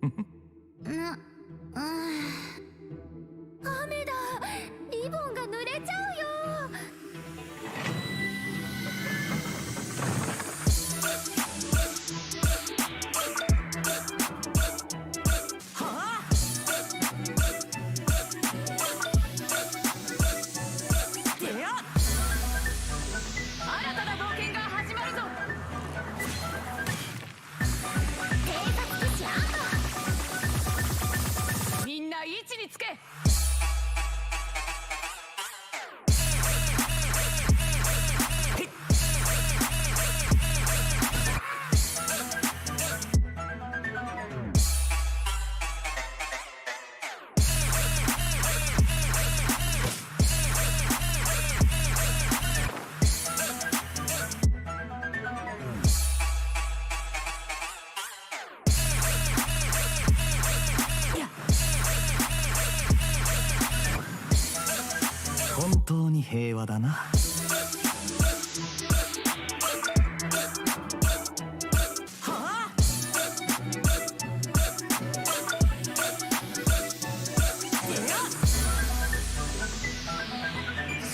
雨だ。リボンが濡れちゃうよ。位置につけ。本当に平和だな。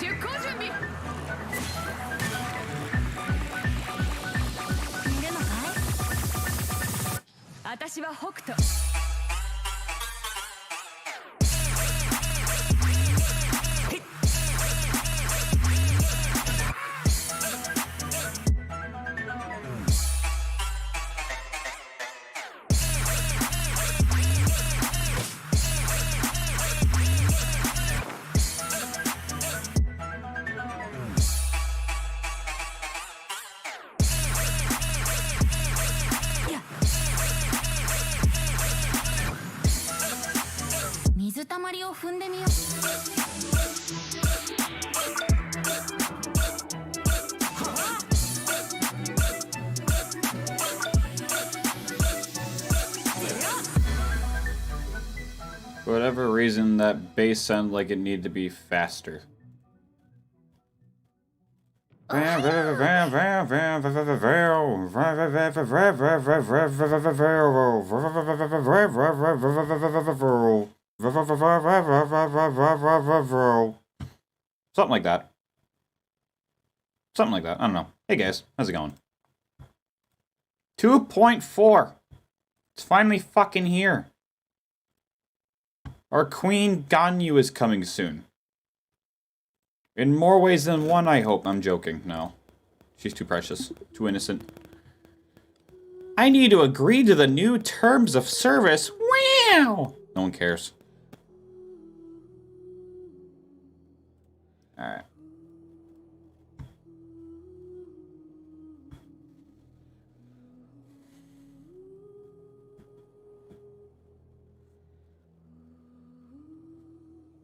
出航準備。寝るのかい？私は北斗。水たまりを踏んでみよう。For whatever reason, that bass sounded like it needed to be faster. Something like that. Something like that. I don't know. Hey guys, how's it going? 2.4. It's finally fucking here. Our Queen Ganyu is coming soon. In more ways than one, I hope. I'm joking. No. She's too precious. Too innocent. I need to agree to the new terms of service. Wow! No one cares. Alright.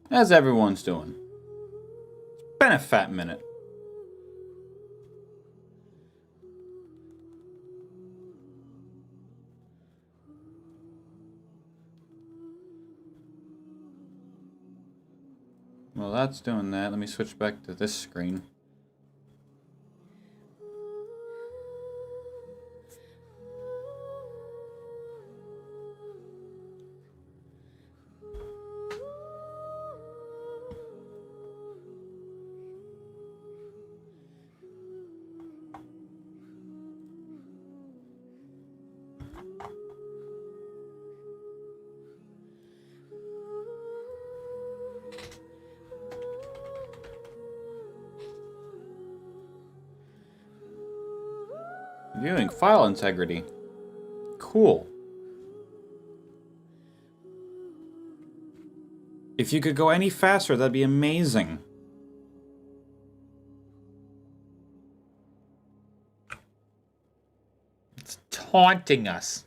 How's everyone's doing? It's been a fat minute. Well, that's doing that. Let me switch back to this screen. Viewing file integrity. Cool. If you could go any faster, that'd be amazing. It's taunting us.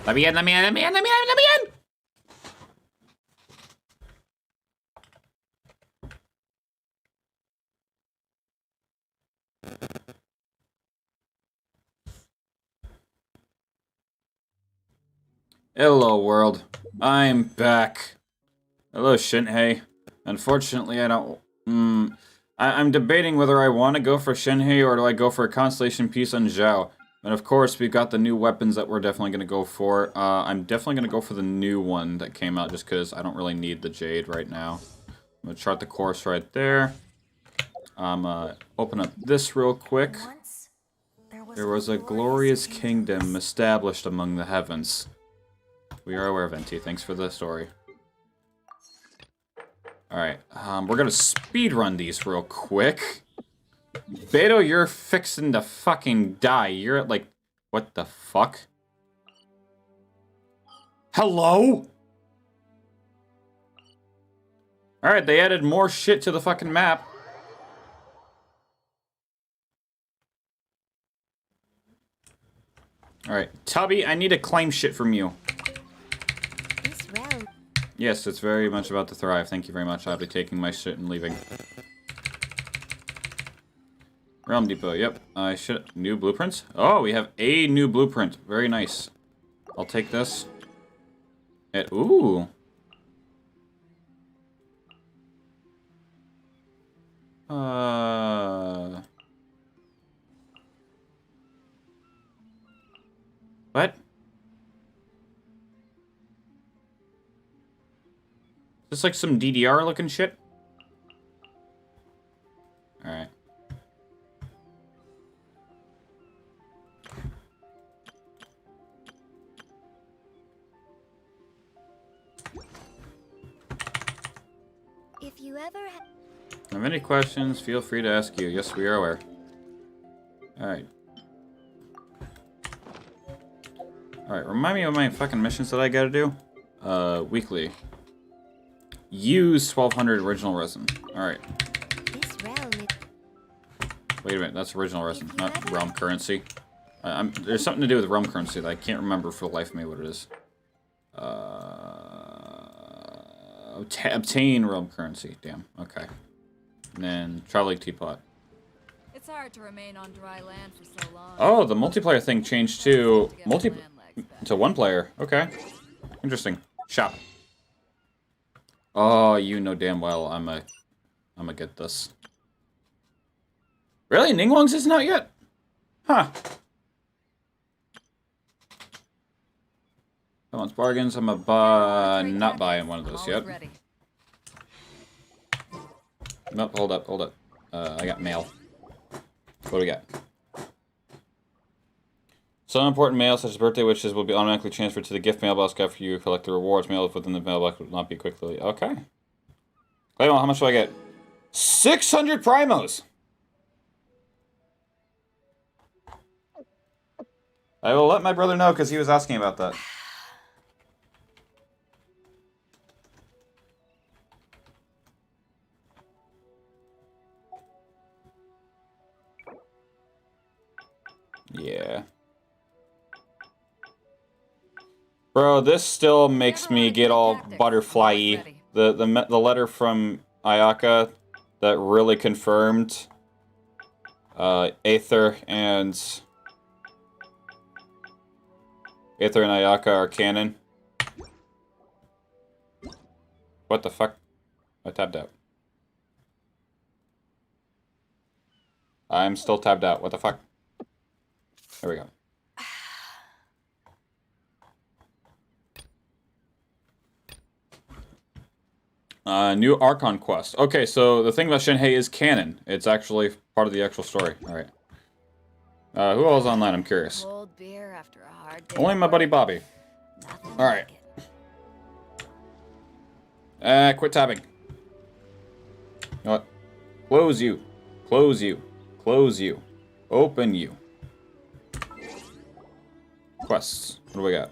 Let me in, let me in, let me in, let me in, let me in! Hello, world. I'm back. Hello, Shinhei. Unfortunately, I don't... I'm debating whether I want to go for Shinhei or do I go for a Constellation Piece on Zhao. And of course, we've got the new weapons that we're definitely going to go for. I'm definitely going to go for the new one that came out just because I don't really need the Jade right now. I'm going to chart the course right there. Open up this real quick. There was a glorious kingdom established among the heavens. We are aware, Venti. Thanks for the story. Alright, we're gonna speedrun these real quick. Beto, you're fixing to fucking die. You're at, like, what the fuck? Hello? Alright, they added more shit to the fucking map. Alright, Tubby, I need to claim shit from you. Yes, it's very much about to thrive. Thank you very much. I'll be taking my shit and leaving. Realm Depot, yep. I should... New blueprints? Oh, we have a new blueprint. Very nice. I'll take this. Ooh. What? Is this like some DDR looking shit? Alright. If you ever Have any questions, feel free to ask you. Yes, we are aware. Alright. Alright, remind me of my fucking missions that I gotta do. Weekly. Use 1200 original resin. Alright. Wait a minute, that's original resin, not realm currency. There's something to do with realm currency that I can't remember for the life of me what it is. Obtain realm currency. Damn, okay. And then traveling teapot. It's hard to remain on dry land for so long. Oh, the multiplayer thing changed to to one player. Okay. Interesting. Shop. Oh, you know damn well I'm gonna get this. Really? Ningguang's isn't out yet? Huh. That one's bargains. I'm not buying one of those yet. Nope, hold up. I got mail. What do we got? Some important mail, such as birthday wishes, will be automatically transferred to the gift mailbox after you collect the rewards. Mail within the mailbox will not be quickly. Okay. Claymon, how much do I get? 600 primos! I will let my brother know, because he was asking about that. Yeah. Bro, this still makes me get all butterfly-y. The letter from Ayaka that really confirmed Aether and Ayaka are canon. What the fuck? I tabbed out. I'm still tabbed out. What the fuck? There we go. New Archon quest. Okay, so the thing about Shinhei is canon. It's actually part of the actual story. Alright. Who else is online? I'm curious. Cold beer after a hard day. Only my buddy Bobby. Alright. Quit tabbing. You know what? Close you. Close you. Close you. Open you. Quests. What do we got?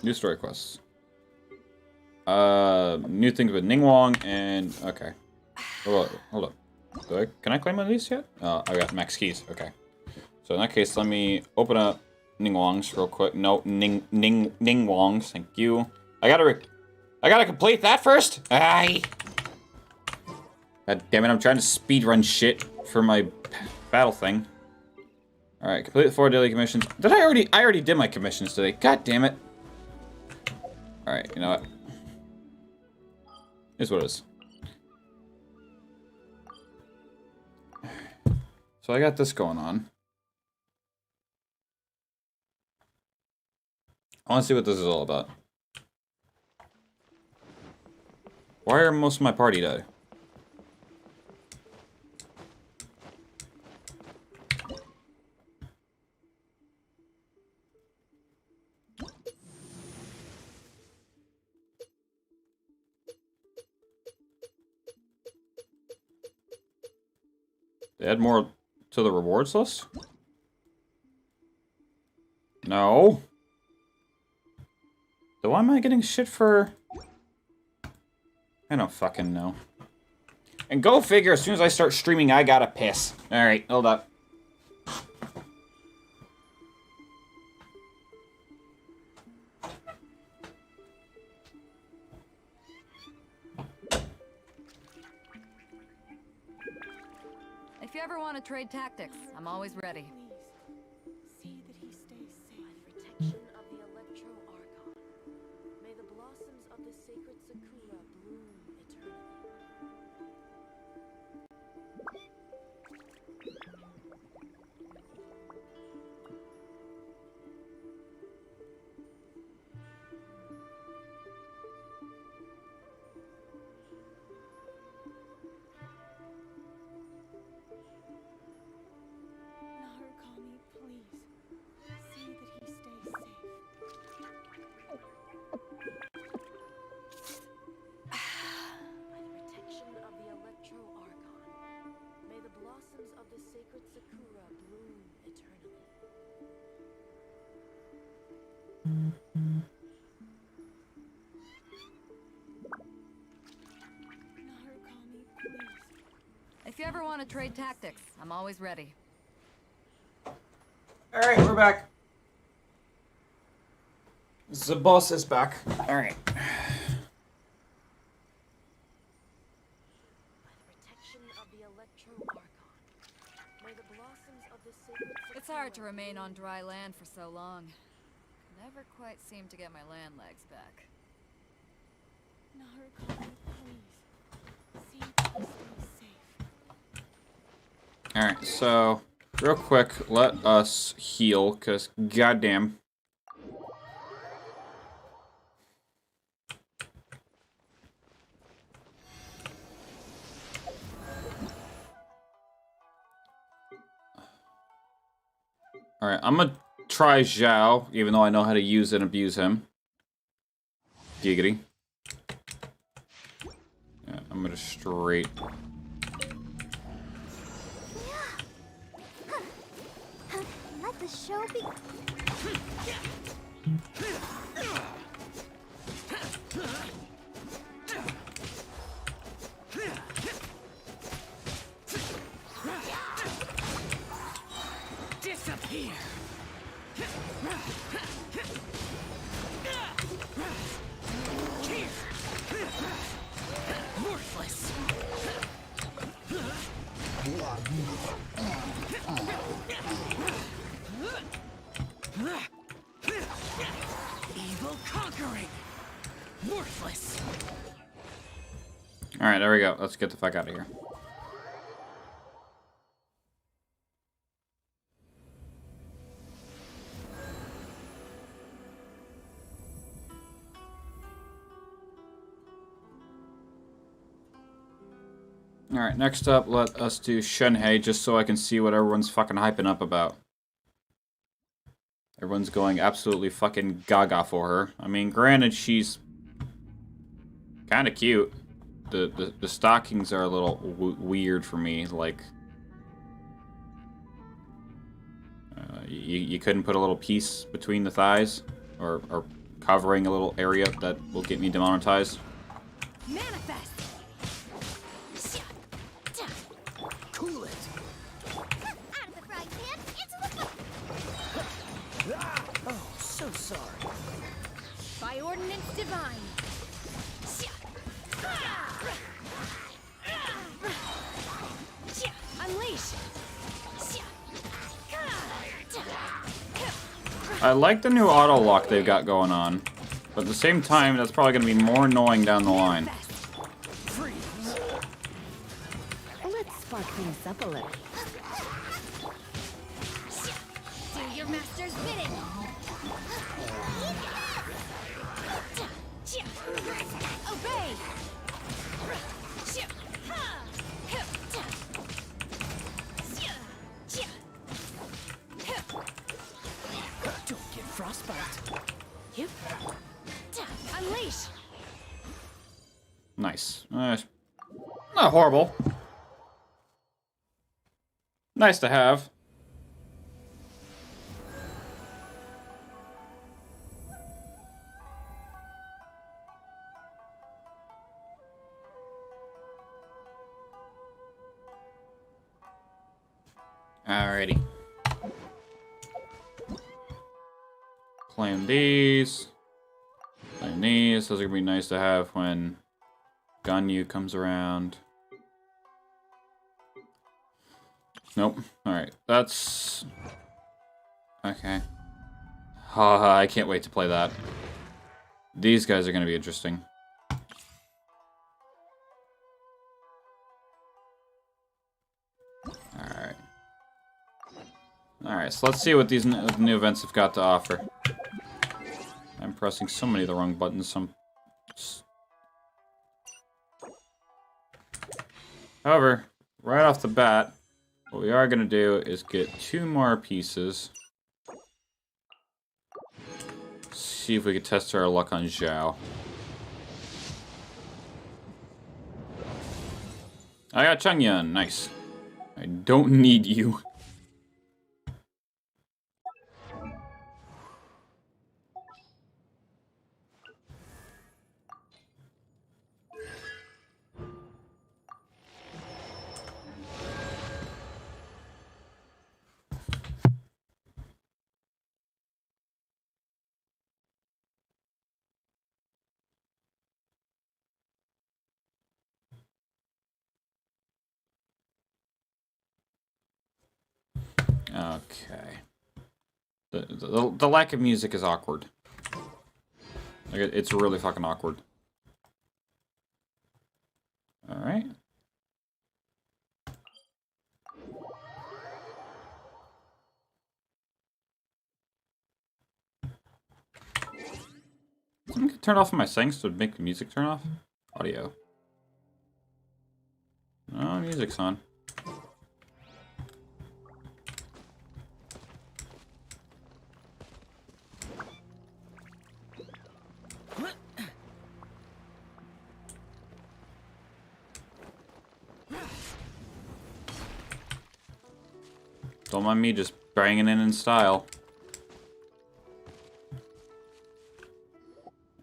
New story quests. New things with Ningguang and... Okay. Hold up. Can I claim one of these yet? Oh, I got max keys. Okay. So in that case, let me open up Ningguang's real quick. No, Ningguang's. Thank you. I gotta complete that first? Aye. God damn it, I'm trying to speedrun shit for my battle thing. Alright, complete the 4 daily commissions. I already did my commissions today. God damn it. Alright, you know what? Here's what it is. So I got this going on. I want to see what this is all about. Why are most of my party dead? They add more to the rewards list? No. So why am I getting shit for... I don't fucking know. And go figure, as soon as I start streaming, I gotta piss. Alright, hold up. If you ever want to trade tactics, I'm always ready. See that he stays safe. By the protection of the Electro Archon, may the blossoms of the sacred Sakura bloom eternally. Narukami, please. See that he stays safe. By the protection of the Electro Archon, may the blossoms of the sacred Sakura bloom eternally. Narukami, please. If you ever want to trade tactics, I'm always ready. Alright, we're back. The boss is back. Alright. By the protection of the Electro Archon, may the blossoms of the sacred It's hard to remain on dry land for so long. Never quite seem to get my land legs back. Narukami, please. See that he stays safe. Alright, so, real quick, let us heal, because goddamn. Alright, I'm gonna try Zhao, even though I know how to use and abuse him. Giggity. Yeah, I'm gonna straight... Let the show be. Disappear! Worthless! Evil conquering! Worthless! Alright, there we go. Let's get the fuck out of here. Alright, next up, let us do Shenhei, just so I can see what everyone's fucking hyping up about. Everyone's going absolutely fucking gaga for her. I mean, granted, she's kind of cute. The stockings are a little weird for me, like... you couldn't put a little piece between the thighs? Or covering a little area that will get me demonetized? Manifest! Cool it! Out of the frying pan, into the Oh, so sorry. by ordinance divine. Unleash! I like the new auto lock they've got going on. But at the same time, that's probably going to be more annoying down the line. Let's spark things up a little. Do your master's bidding. Obey. Don't get frostbite. Yep. Unleash. Nice. Not horrible. Nice to have. Alrighty. Claim these. Claim these. Those are gonna be nice to have when Ganyu comes around. Nope. Alright. That's... Okay. I can't wait to play that. These guys are gonna be interesting. Alright. Alright, so let's see what these new events have got to offer. I'm pressing so many of the wrong buttons. However, right off the bat, what we are going to do is get 2 more pieces. See if we can test our luck on Zhao. I got Changyan, nice. I don't need you. Okay. The lack of music is awkward. Like, it's really fucking awkward. Alright. I'm gonna turn off my settings to make the music turn off. Audio. No, music's on. Don't mind me just banging in style.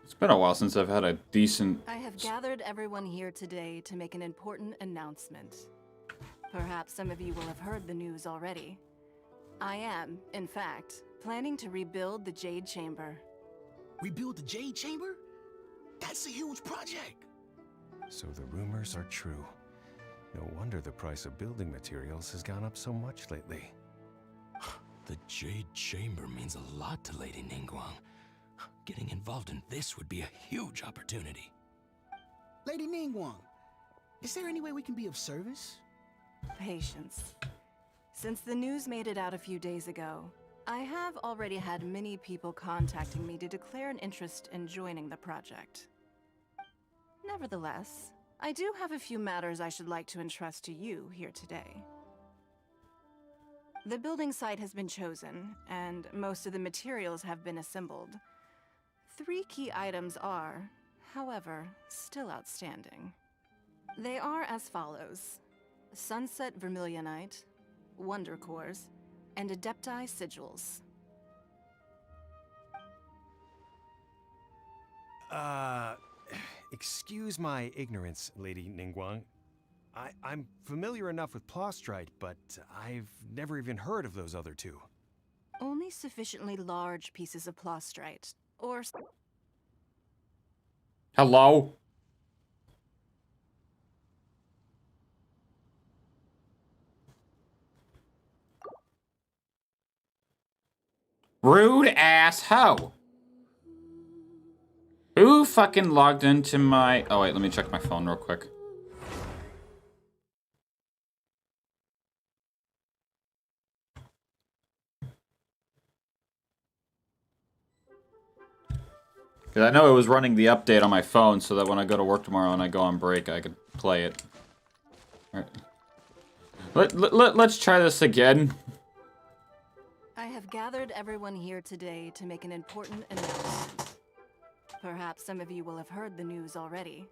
It's been a while since I've had a decent... I have gathered everyone here today to make an important announcement. Perhaps some of you will have heard the news already. I am, in fact, planning to rebuild the Jade Chamber. Rebuild the Jade Chamber? That's a huge project. So the rumors are true. No wonder the price of building materials has gone up so much lately. The Jade Chamber means a lot to Lady Ningguang. Getting involved in this would be a huge opportunity. Lady Ningguang, is there any way we can be of service? Patience. Since the news made it out a few days ago, I have already had many people contacting me to declare an interest in joining the project. Nevertheless, I do have a few matters I should like to entrust to you here today. The building site has been chosen, and most of the materials have been assembled. 3 key items are, however, still outstanding. They are as follows: Sunset Vermilionite, Wonder Cores, and Adepti Sigils. Excuse my ignorance, Lady Ningguang. I'm familiar enough with Plostrite, but I've never even heard of those other 2. Only sufficiently large pieces of Plostrite, or... Hello? Rude ass hoe. Who fucking logged into my... Oh, wait, let me check my phone real quick. Because I know it was running the update on my phone so that when I go to work tomorrow and I go on break, I could play it. Alright. Let's try this again. I have gathered everyone here today to make an important announcement. Perhaps some of you will have heard the news already.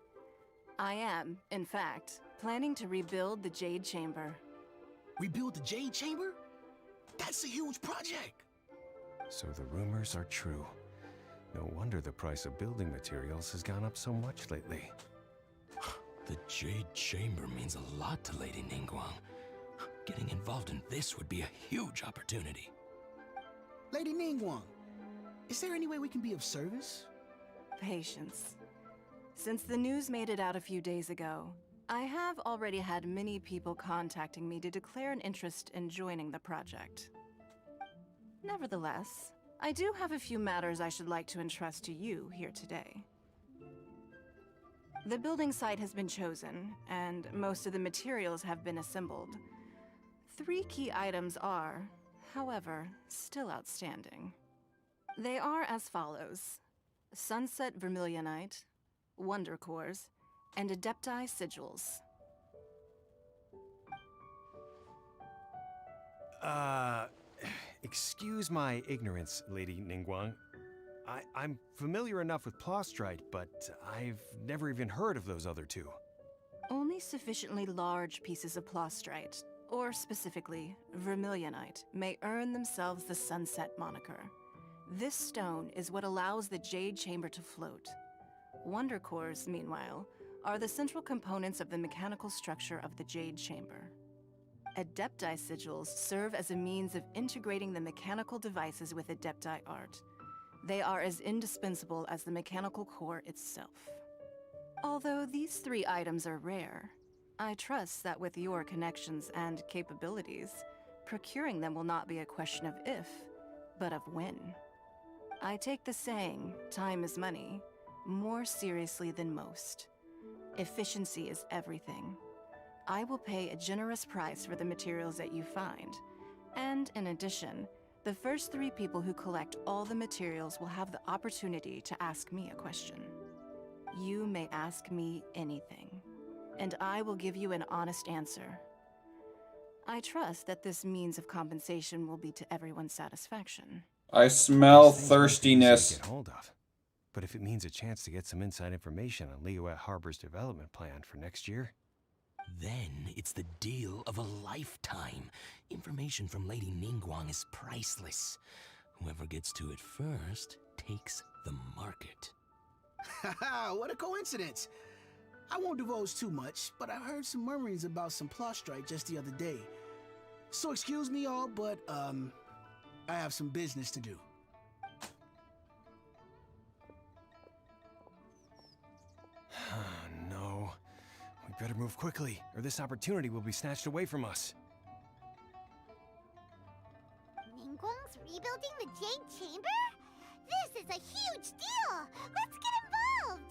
I am, in fact, planning to rebuild the Jade Chamber. Rebuild the Jade Chamber? That's a huge project. So the rumors are true. No wonder the price of building materials has gone up so much lately. The Jade Chamber means a lot to Lady Ningguang. Getting involved in this would be a huge opportunity. Lady Ningguang, is there any way we can be of service? Patience. Since the news made it out a few days ago, I have already had many people contacting me to declare an interest in joining the project. Nevertheless, I do have a few matters I should like to entrust to you here today. The building site has been chosen, and most of the materials have been assembled. 3 key items are, however, still outstanding. They are as follows: Sunset Vermilionite, Wonder Cores, and Adepti Sigils. Excuse my ignorance, Lady Ningguang. I'm familiar enough with Plostrite, but I've never even heard of those other 2. Only sufficiently large pieces of Plostrite, or specifically Vermilionite, may earn themselves the Sunset moniker. This stone is what allows the Jade Chamber to float. Wonder Cores, meanwhile, are the central components of the mechanical structure of the Jade Chamber. Adepti Sigils serve as a means of integrating the mechanical devices with Adepti art. They are as indispensable as the mechanical core itself. Although these 3 items are rare, I trust that with your connections and capabilities, procuring them will not be a question of if, but of when. I take the saying, time is money, more seriously than most. Efficiency is everything. I will pay a generous price for the materials that you find, and in addition, the first 3 people who collect all the materials will have the opportunity to ask me a question. You may ask me anything, and I will give you an honest answer. I trust that this means of compensation will be to everyone's satisfaction. I smell These things might be easy to thirstiness. get hold of. But if it means a chance to get some inside information on Liyue Harbor's development plan for next year, Then it's the deal of a lifetime. Information from Lady Ningguang is priceless. Whoever gets to it first takes the market. Haha, what a coincidence. I won't divulge too much, but I heard some murmurings about some Plostrite just the other day. So excuse me all, but I have some business to do. no. We better move quickly, or this opportunity will be snatched away from us. Ningguang's rebuilding the Jade Chamber? This is a huge deal! Let's get involved!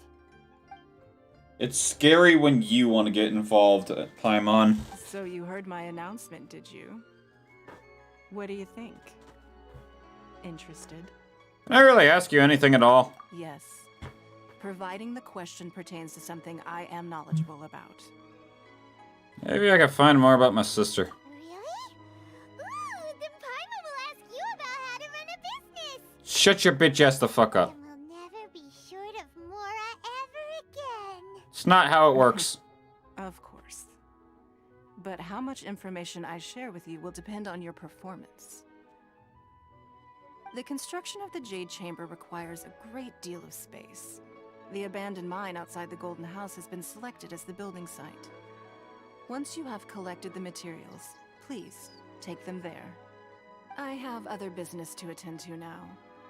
It's scary when you want to get involved, Paimon. So you heard my announcement, did you? What do you think? Interested? Can I really ask you anything at all? Yes. Providing the question pertains to something I am knowledgeable about. Maybe I could find more about my sister. Really? Ooh, then Paimon will ask you about how to run a business! Shut your bitch ass the fuck up. And we'll never be short of Mora ever again. It's not how it works. Of course. But how much information I share with you will depend on your performance. The construction of the Jade Chamber requires a great deal of space. The abandoned mine outside the Golden House has been selected as the building site. Once you have collected the materials, please take them there. I have other business to attend to now.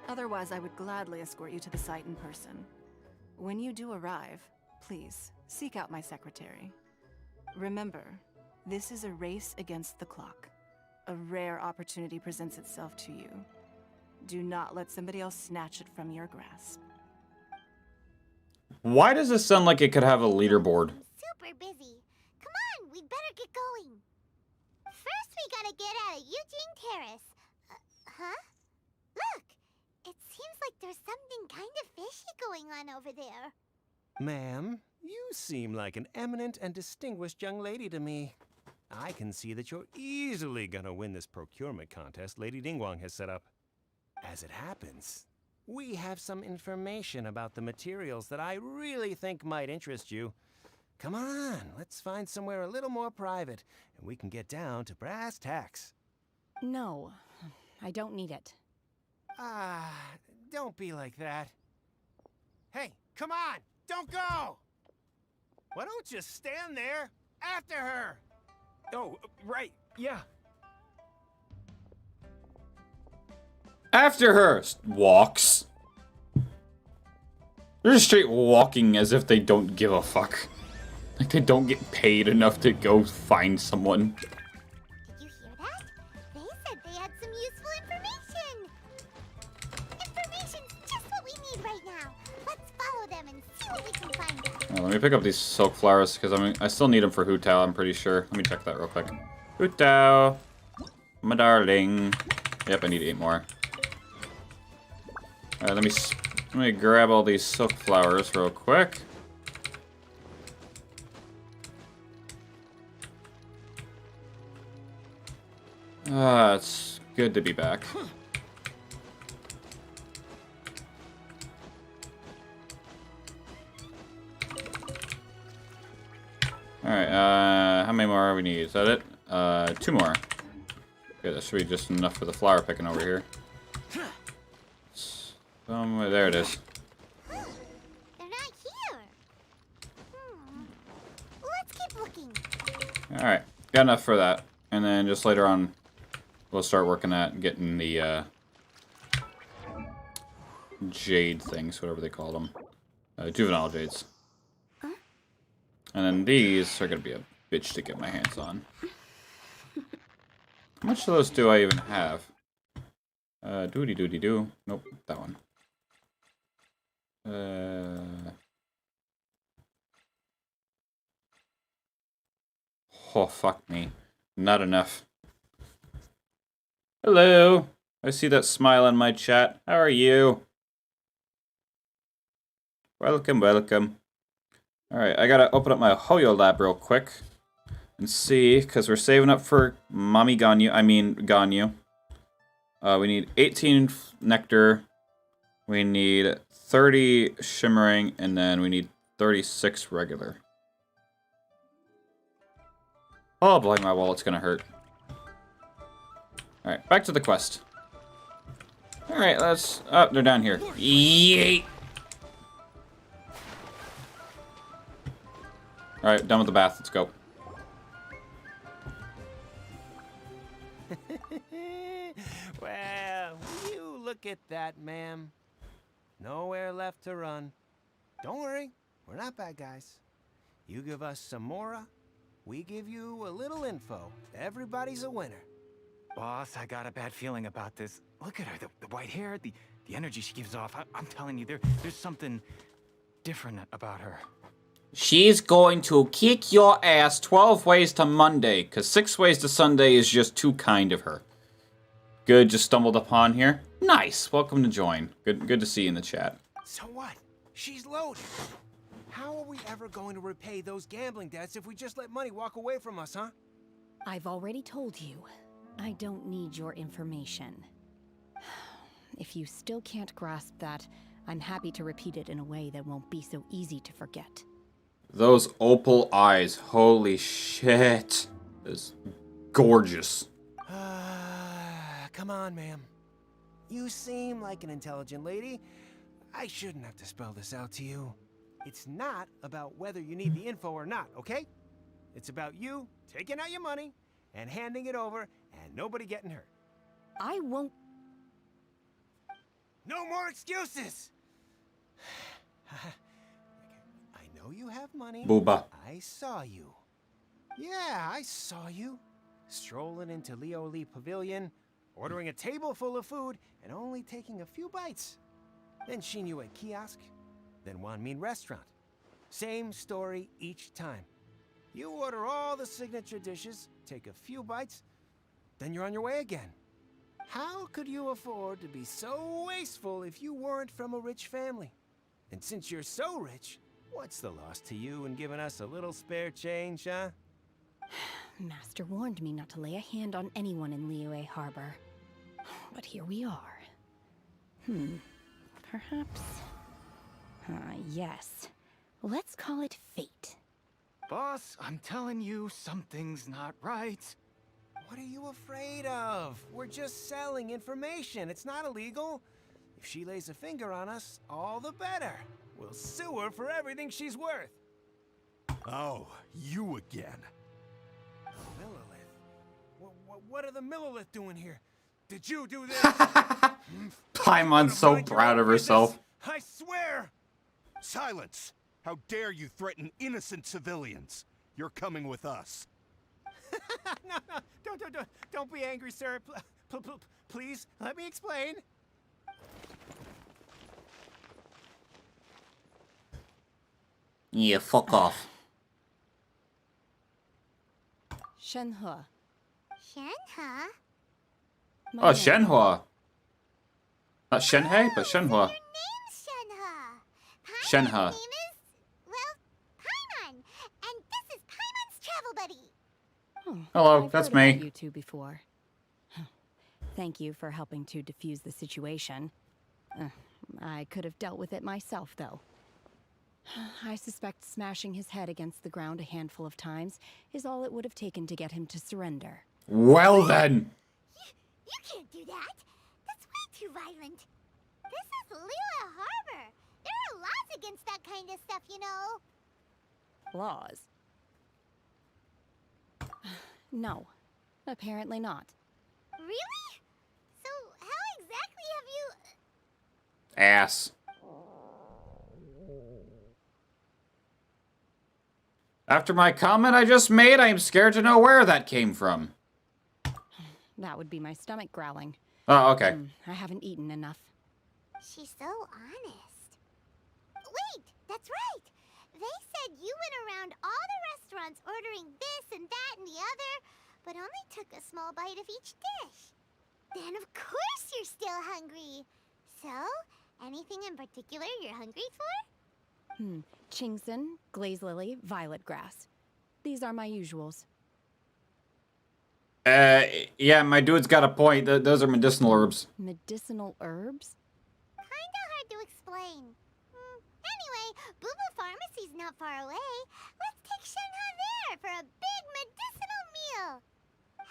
Otherwise, I would gladly escort you to the site in person. When you do arrive, please seek out my secretary. Remember, this is a race against the clock. A rare opportunity presents itself to you. Do not let somebody else snatch it from your grasp. Why does this sound like it could have a leaderboard? I'm super busy. Come on, we'd better get going. First, we gotta get out of Eugene Terrace. Huh? Look, it seems like there's something kind of fishy going on over there. Ma'am, you seem like an eminent and distinguished young lady to me. I can see that you're easily gonna win this procurement contest Lady Ningguang has set up. As it happens, we have some information about the materials that I really think might interest you. Come on, let's find somewhere a little more private, and we can get down to brass tacks. No, I don't need it. Ah, don't be like that. Hey, come on, don't go! Why don't you stand there after her? Oh, right, yeah. After her! Walks. They're just straight walking as if they don't give a fuck. Like they don't get paid enough to go find someone. Did you hear that? They said they had some useful information. Information's just what we need right now. Let's follow them and see what we can find out. Let me pick up these silk flowers because I still need them for Hu Tao, I'm pretty sure. Let me check that real quick. Hu Tao, my darling. Yep, I need 8 more. Alright, let me grab all these silk flowers real quick. It's good to be back. Alright, how many more we need? Is that it? 2 more. Okay, that should be just enough for the flower picking over here. There it is. They're not here. Let's keep looking. Alright, got enough for that. And then just later on, we'll start working at getting the jade things, whatever they call them. Juvenile jades. And then these are going to be a bitch to get my hands on. How much of those do I even have? Doody-doody-doo. Nope, that one. Oh, fuck me. Not enough. Hello. I see that smile in my chat. How are you? Welcome, welcome. Alright, I gotta open up my Hoyo lab real quick. And see, because we're saving up for Mommy Ganyu. We need 18 nectar. We need 30 shimmering, and then we need 36 regular. Oh boy, my wallet's gonna hurt. Alright, back to the quest. Alright, let's... Oh, they're down here. Yeet! Alright, done with the bath. Let's go. Well, you look at that, ma'am. Nowhere left to run. Don't worry, we're not bad guys. You give us some mora, we give you a little info. Everybody's a winner. Boss, I got a bad feeling about this. Look at her, the white hair, the energy she gives off. I'm telling you, there's something different about her. She's going to kick your ass 12 ways to Monday, because 6 ways to Sunday is just too kind of her. Good, just stumbled upon here. Nice, welcome to join. Good to see you in the chat. So what? She's loaded. How are we ever going to repay those gambling debts if we just let money walk away from us, huh? I've already told you, I don't need your information. If you still can't grasp that, I'm happy to repeat it in a way that won't be so easy to forget. Those opal eyes, holy shit. It's gorgeous. Come on, ma'am. You seem like an intelligent lady. I shouldn't have to spell this out to you. It's not about whether you need the info or not, okay? It's about you taking out your money and handing it over and nobody getting hurt. I won't... No more excuses! I know you have money. Booba. I saw you. Yeah, I saw you. Strolling into Leo Lee Pavilion, ordering a table full of food, and only taking a few bites. Then Shin Yue kiosk, then Wanmin restaurant, Same story each time. You order all the signature dishes, take a few bites, then you're on your way again. How could you afford to be so wasteful if you weren't from a rich family? And since you're so rich, what's the loss to you in giving us a little spare change, huh? Master warned me not to lay a hand on anyone in Liyue Harbor. But here we are. Perhaps... yes. Let's call it fate. Boss, I'm telling you, something's not right. What are you afraid of? We're just selling information. It's not illegal. If she lays a finger on us, all the better. We'll sue her for everything she's worth. Oh, you again. Millilith? What are the Millilith doing here? Did you do this? Paimon's so proud of herself. I swear! Silence! How dare you threaten innocent civilians? You're coming with us. No, don't be angry, sir. Please, let me explain. Yeah, fuck off. Shenhe. Shenhe? Oh, Shenhua. Not Shenhei, but Shenhua. Your name's Shenhe. Shenhe. Paimon's name is, well, Paimon. And this is Paimon's travel buddy. Hello, I've that's heard me. about you two before. Thank you for helping to defuse the situation. I could have dealt with it myself, though. I suspect smashing his head against the ground a handful of times is all it would have taken to get him to surrender. Well then. You can't do that. That's way too violent. This is Liyue Harbor. There are laws against that kind of stuff, you know. Laws? No, apparently not. Really? So how exactly have you... Ass. After my comment I just made, I am scared to know where that came from. That would be my stomach growling. Oh, okay. I haven't eaten enough. She's so honest. Wait, that's right. They said you went around all the restaurants ordering this and that and the other, but only took a small bite of each dish. Then of course you're still hungry. So, anything in particular you're hungry for? Chingson, glaze lily, violet grass. These are my usuals. Yeah, my dude's got a point. Those are medicinal herbs. Medicinal herbs? Kinda hard to explain. Anyway, Boo Boo Pharmacy's not far away. Let's take Shenhe there for a big medicinal meal.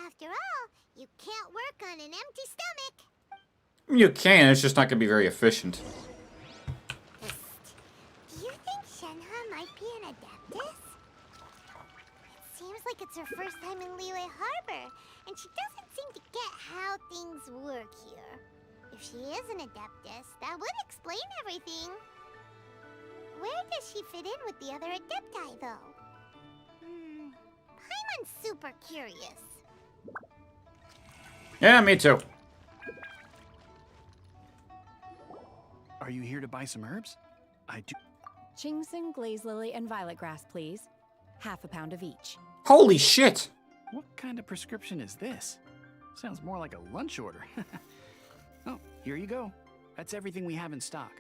After all, you can't work on an empty stomach. You can, it's just not going to be very efficient. Do you think Shenhe might be an adeptus? It seems like it's her first time in Liyue Harbor, and she doesn't seem to get how things work here. If she is an adeptus, that would explain everything. Where does she fit in with the other adepti, though? Paimon's super curious. Yeah, me too. Are you here to buy some herbs? I do. Chingson, glaze lily, and violet grass, please. Half a pound of each. Holy shit! What kind of prescription is this? Sounds more like a lunch order. Oh, here you go. That's everything we have in stock.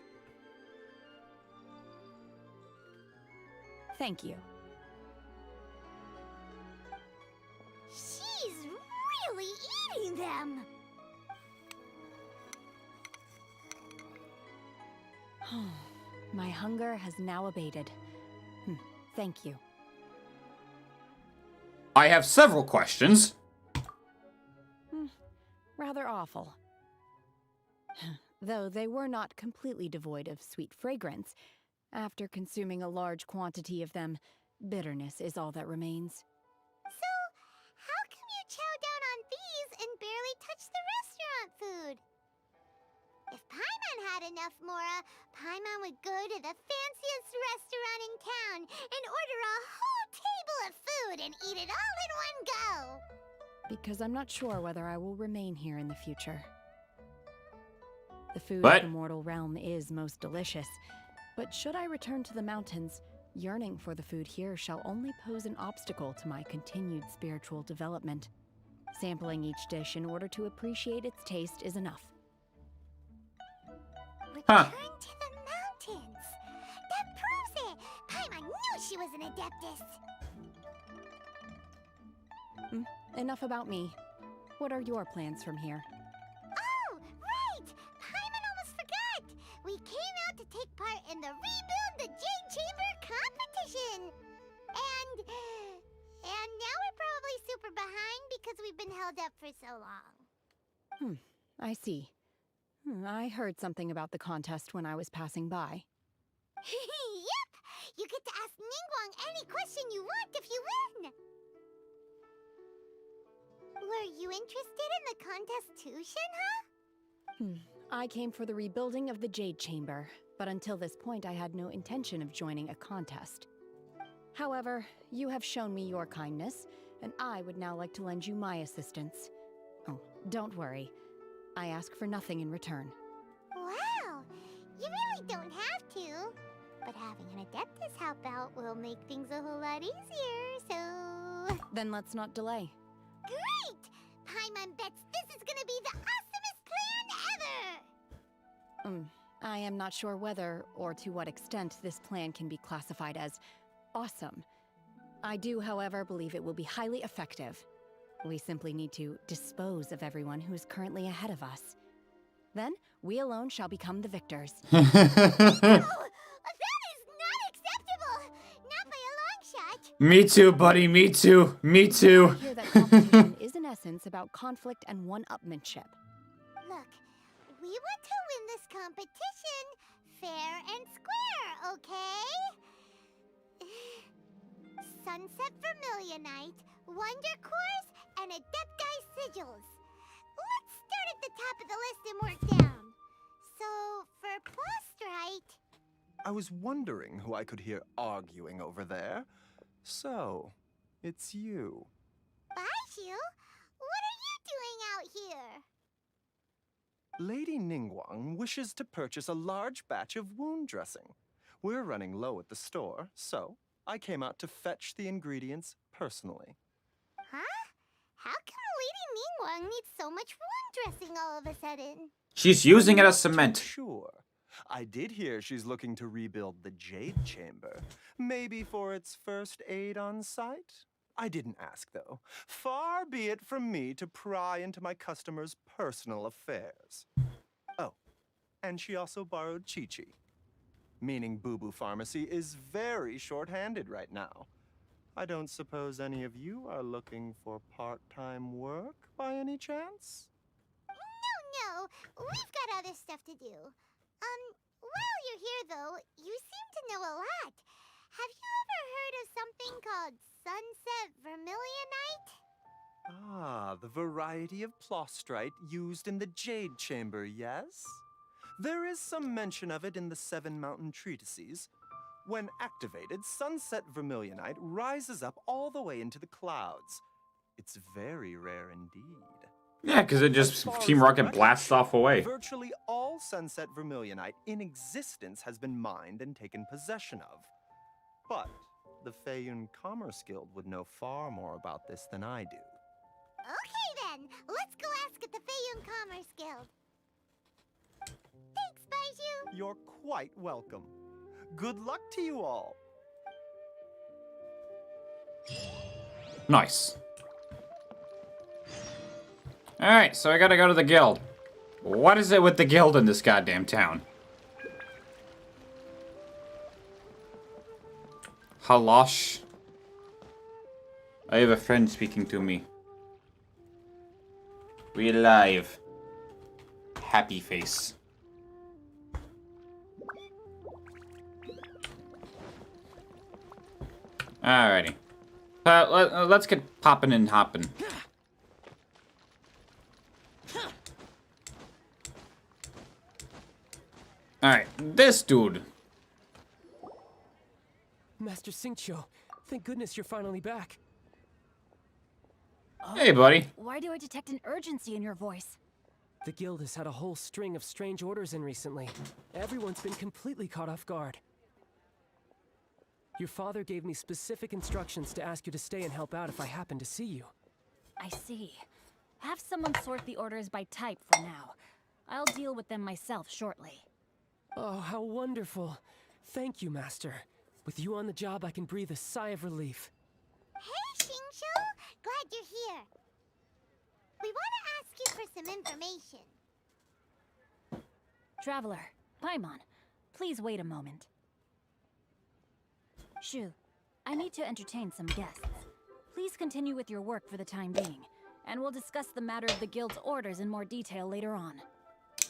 Thank you. She's really eating them! My hunger has now abated. Thank you. I have several questions. Rather awful. Though they were not completely devoid of sweet fragrance. After consuming a large quantity of them, bitterness is all that remains. So, how come you chow down on these and barely touch the restaurant food? If Paimon had enough mora, Paimon would go to the fanciest restaurant in town and order a whole table of food and eat it all in one go. Because I'm not sure whether I will remain here in the future. The food What? of the mortal realm is most delicious, but should I return to the mountains, Yearning for the food here shall only pose an obstacle to my continued spiritual development. Sampling each dish in order to appreciate its taste is enough. Huh. Return to the mountains. That proves it. Paimon knew she was an adeptus. Enough about me. What are your plans from here? Oh, right! Paimon almost forgot! We came out to take part in the Rebuild the Jade Chamber competition! And now we're probably super behind because we've been held up for so long. I see. I heard something about the contest when I was passing by. Yep! You get to ask Ningguang any question you want if you win! Were you interested in the contest too, Shinha? I came for the rebuilding of the Jade Chamber, but until this point I had no intention of joining a contest. However, you have shown me your kindness, and I would now like to lend you my assistance. Oh, don't worry. I ask for nothing in return. Wow! You really don't have to. But having an Adeptus help out will make things a whole lot easier, so... Then let's not delay. Great! Paimon bets this is gonna be the awesomest plan ever! I am not sure whether or to what extent this plan can be classified as awesome. I do, however, believe it will be highly effective. We simply need to dispose of everyone who is currently ahead of us. Then, we alone shall become the victors. Oh, that is not acceptable! Not by a long shot! Me too, buddy. Me too. Me too. I hear that competition is in essence about conflict and one-upmanship. Look, we want to win this competition fair and square, okay? Sunset Vermilionite, Wonder Cores, and Adepti Sigils. Let's start at the top of the list and work down. So, for Plostrite... I was wondering who I could hear arguing over there. So, it's you. Baiju? What are you doing out here? Lady Ningguang wishes to purchase a large batch of wound dressing. We're running low at the store, so I came out to fetch the ingredients personally. Huh? How come Lady Ningguang needs so much wound dressing all of a sudden? She's using it as cement. Sure. I did hear she's looking to rebuild the Jade Chamber. Maybe for its first aid on site? I didn't ask, though. Far be it from me to pry into my customers' personal affairs. Oh, and she also borrowed Chi-Chi. Meaning Boo Boo Pharmacy is very short-handed right now. I don't suppose any of you are looking for part-time work by any chance? No, we've got other stuff to do. While you're here, though, you seem to know a lot. Have you ever heard of something called Sunset Vermilionite? Ah, the variety of plostrite used in the Jade Chamber, yes? There is some mention of it in the Seven Mountain Treatises. When activated, Sunset Vermilionite rises up all the way into the clouds. It's very rare indeed. Yeah, because it just Team Rocket blasts off away. Virtually all Sunset Vermilionite in existence has been mined and taken possession of. But the Feiyun Commerce Guild would know far more about this than I do. Okay then, let's go ask at the Feiyun Commerce Guild. Thanks, Baiju. You're quite welcome. Good luck to you all. Nice. Alright, so I gotta go to the guild. What is it with the guild in this goddamn town? Halosh. I have a friend speaking to me. We live. Happy face. Alrighty. Let's get popping and hopping. Alright, this dude. Master Xingqiu, thank goodness you're finally back. Hey, buddy. Why do I detect an urgency in your voice? The guild has had a whole string of strange orders in recently. Everyone's been completely caught off guard. Your father gave me specific instructions to ask you to stay and help out if I happen to see you. I see. Have someone sort the orders by type for now. I'll deal with them myself shortly. Oh, how wonderful. Thank you, Master. With you on the job, I can breathe a sigh of relief. Hey, Xingqiu! Glad you're here. We want to ask you for some information. Traveler, Paimon, please wait a moment. Shu, I need to entertain some guests. Please continue with your work for the time being, and we'll discuss the matter of the guild's orders in more detail later on.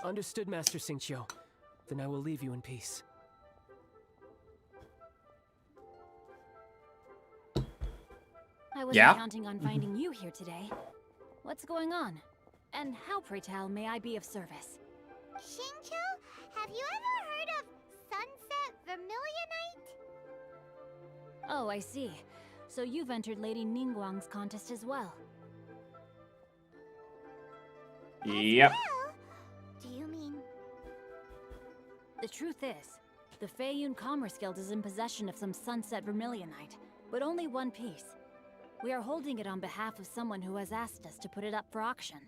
Understood, Master Xingqiu. Then I will leave you in peace. I wasn't counting on finding you here today. What's going on? And how, pray tell, may I be of service? Xingqiu, have you ever heard of Sunset Vermilionite? Oh, I see. So you've entered Lady Ningguang's contest as well. Yep. Well, do you mean... The truth is, the Feiyun Commerce Guild is in possession of some Sunset Vermilionite, but only one piece. We are holding it on behalf of someone who has asked us to put it up for auction,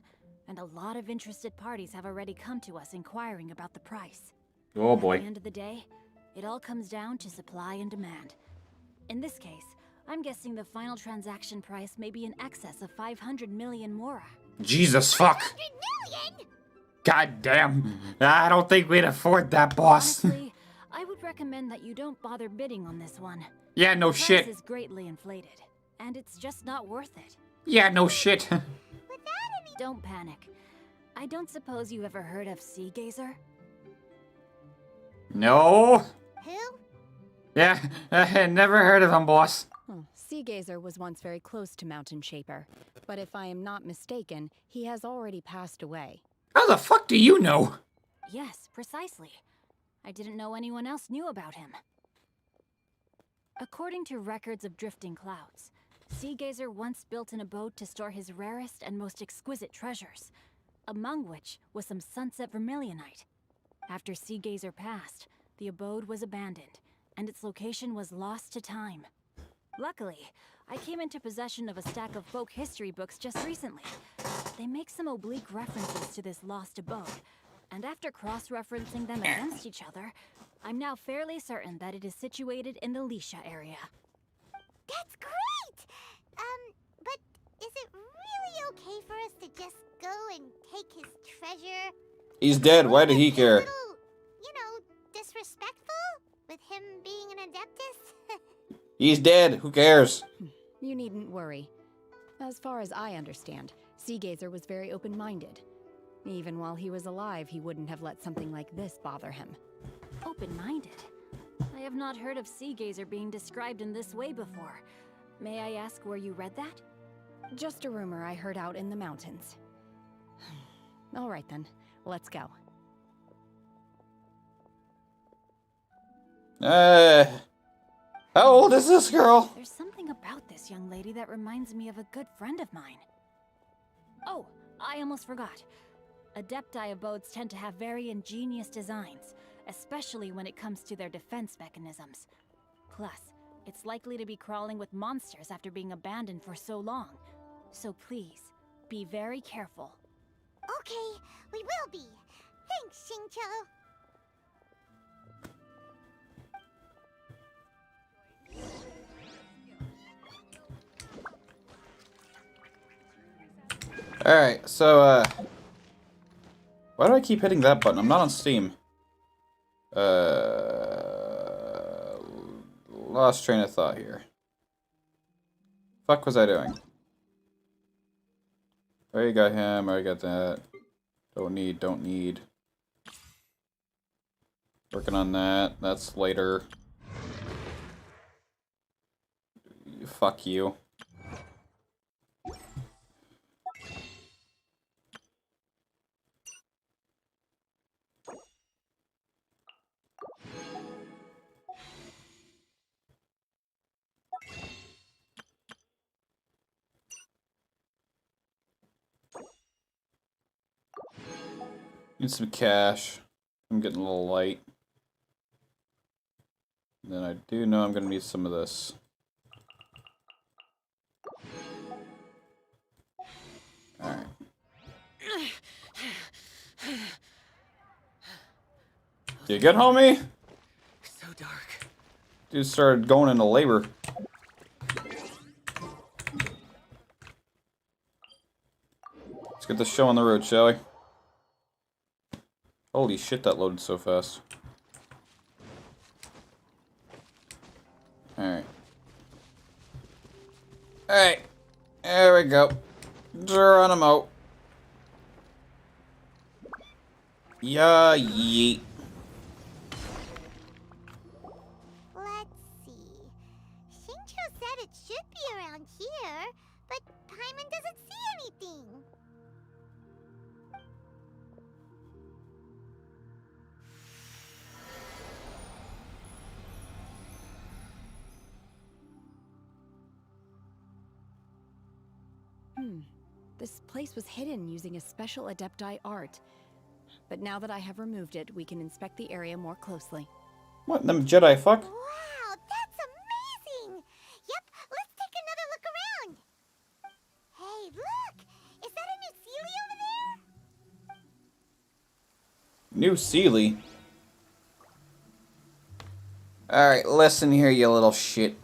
and a lot of interested parties have already come to us inquiring about the price. Oh boy. At the end of the day, it all comes down to supply and demand. In this case, I'm guessing the final transaction price may be in excess of 500 million mora. Jesus fuck. 100 million? God damn. I don't think we'd afford that, boss. Honestly, I would recommend that you don't bother bidding on this one. Yeah, no the shit. price is greatly inflated, and it's just not worth it. Yeah, no shit. Don't panic. I don't suppose you ever heard of Sea Gazer? No. Who? Yeah, I never heard of him, boss. Sea Gazer was once very close to Mountain Shaper, but if I am not mistaken, he has already passed away. How the fuck do you know? Yes, precisely. I didn't know anyone else knew about him. According to records of drifting clouds, Sea Gazer once built an abode to store his rarest and most exquisite treasures, among which was some Sunset Vermilionite. After Sea Gazer passed, the abode was abandoned, and its location was lost to time. Luckily, I came into possession of a stack of folk history books just recently. They make some oblique references to this lost abode, and after cross-referencing them against each other, I'm now fairly certain that it is situated in the Lisha area. That's great! But is it really okay for us to just go and take his treasure? He's dead. Why did he Be a care? little, disrespectful with him being an Adeptus? He's dead. Who cares? You needn't worry. As far as I understand, Sea Gazer was very open-minded. Even while he was alive, he wouldn't have let something like this bother him. Open-minded? I have not heard of Sea Gazer being described in this way before. May I ask where you read that? Just a rumor I heard out in the mountains. All right then, let's go. How old is this girl? There's something about this young lady that reminds me of a good friend of mine. Oh, I almost forgot. Adepti abodes tend to have very ingenious designs, especially when it comes to their defense mechanisms. Plus, it's likely to be crawling with monsters after being abandoned for so long. So please, be very careful. Okay, we will be. Thanks, Xingqiu. Alright, so, why do I keep hitting that button? I'm not on Steam. Lost train of thought here. Fuck was I doing? Already got him, already got that. Don't need. Working on that. That's later. Fuck you. Need some cash. I'm getting a little light. Then I do know I'm gonna need some of this. Alright. You good, homie? So dark. Dude started going into labor. Let's get this show on the road, shall we? Holy shit, that loaded so fast. Alright. Alright. There we go. Geronimo. Yeah, yeet. Let's see. Shincho said it should be around here, but Paimon doesn't see anything. This place was hidden using a special Adepti art. But now that I have removed it, we can inspect the area more closely. What, them Jedi fuck? Wow, that's amazing! Yep, let's take another look around. Hey, look! Is that a new Sealy over there? New Sealy? Alright, listen here, you little shit.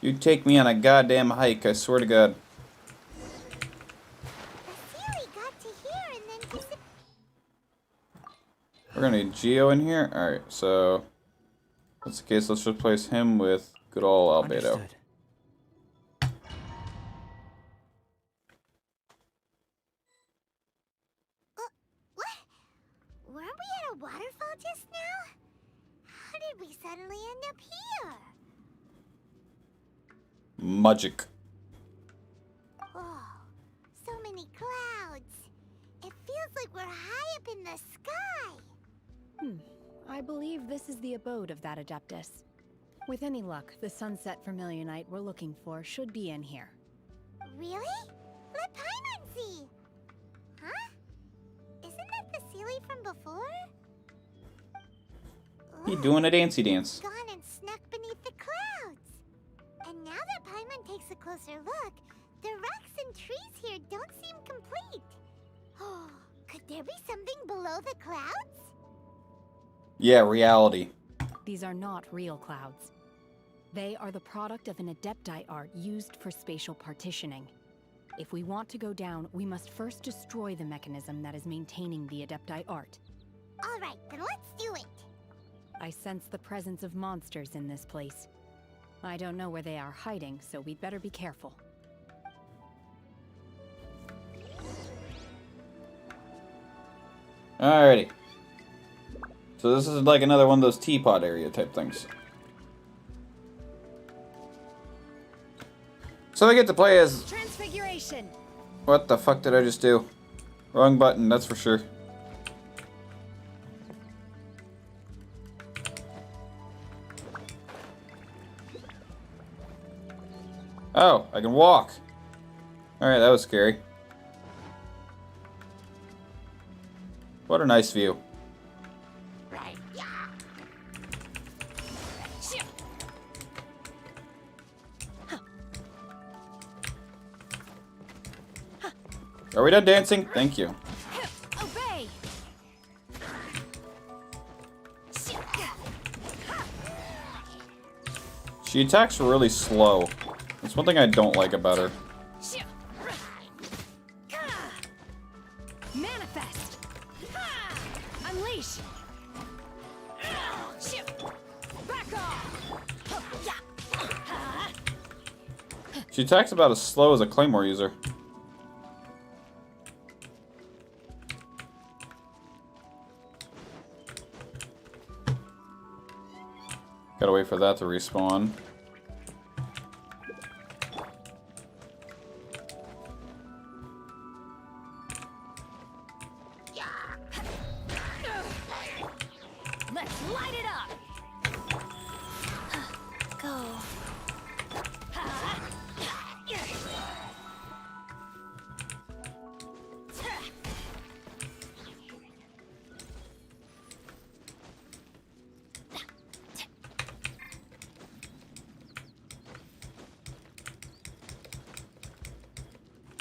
You take me on a goddamn hike, I swear to God. Sealy got to here and then disappeared. We're gonna need Geo in here? Alright, so... if that's the case, let's replace him with good old Albedo. Understood. What? Weren't we at a waterfall just now? How did we suddenly end up here? Magic. Oh, so many clouds. It feels like we're high up in the sky. I believe this is the abode of that Adeptus. With any luck, the sunset Vermilionite we're looking for should be in here. Really? Let Paimon see. Huh? Isn't that the Sealy from before? He doing a dancey dance. Gone and snuck beneath the clouds. And now that Paimon takes a closer look, the rocks and trees here don't seem complete. Oh, could there be something below the clouds? Yeah, reality. These are not real clouds. They are the product of an Adepti art used for spatial partitioning. If we want to go down, we must first destroy the mechanism that is maintaining the Adepti art. All right, then let's do it. I sense the presence of monsters in this place. I don't know where they are hiding, so we'd better be careful. Alrighty. So this is like another one of those teapot area type things. So I get to play as... Transfiguration! What the fuck did I just do? Wrong button, that's for sure. Oh, I can walk. Alright, that was scary. What a nice view. Are we done dancing? Thank you. Obey! She attacks really slow. That's one thing I don't like about her. Manifest! Unleash! Back off! She attacks about as slow as a Claymore user. Gotta wait for that to respawn. Let's light it up! Go.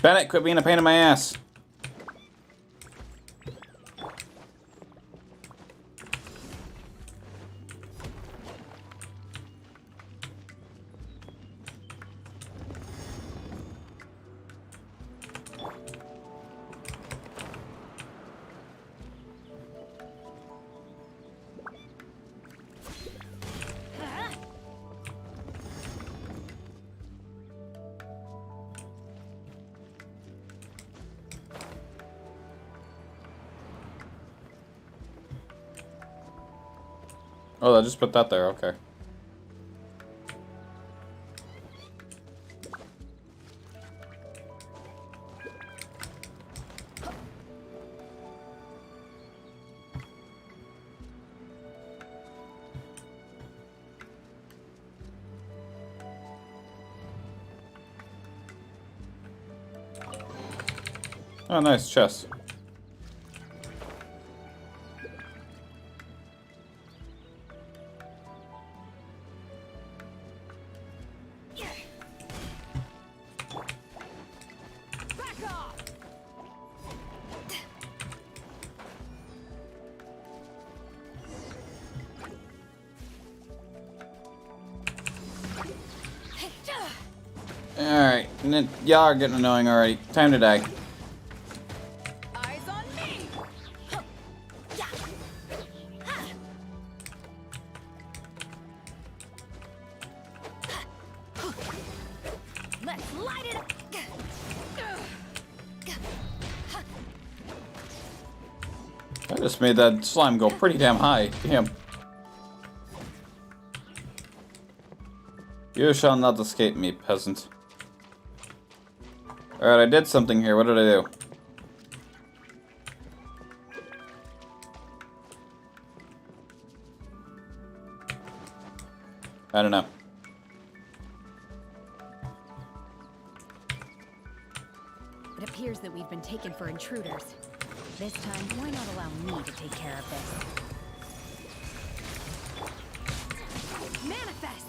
Bennett, quit being a pain in my ass. Oh, I just put that there, okay. Oh, nice chest. Alright, y'all are getting annoying already. Time to die. Eyes on me. Let's light it up. I just made that slime go pretty damn high. Damn. You shall not escape me, peasant. Alright, I did something here. What did I do? I don't know. It appears that we've been taken for intruders. This time, why not allow me to take care of this? Manifest!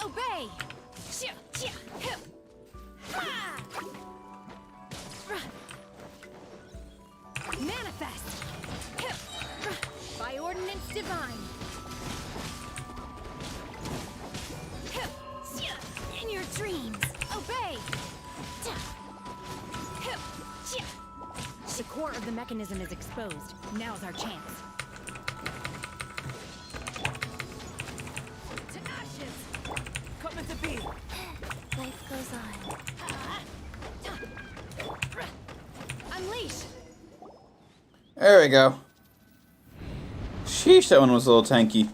Obey! Manifest! By ordinance divine! In your dreams, obey! The core of the mechanism is exposed. Now's our chance. To ashes! Coming to be! Life goes on. Unleash! There we go. Sheesh, that one was a little tanky.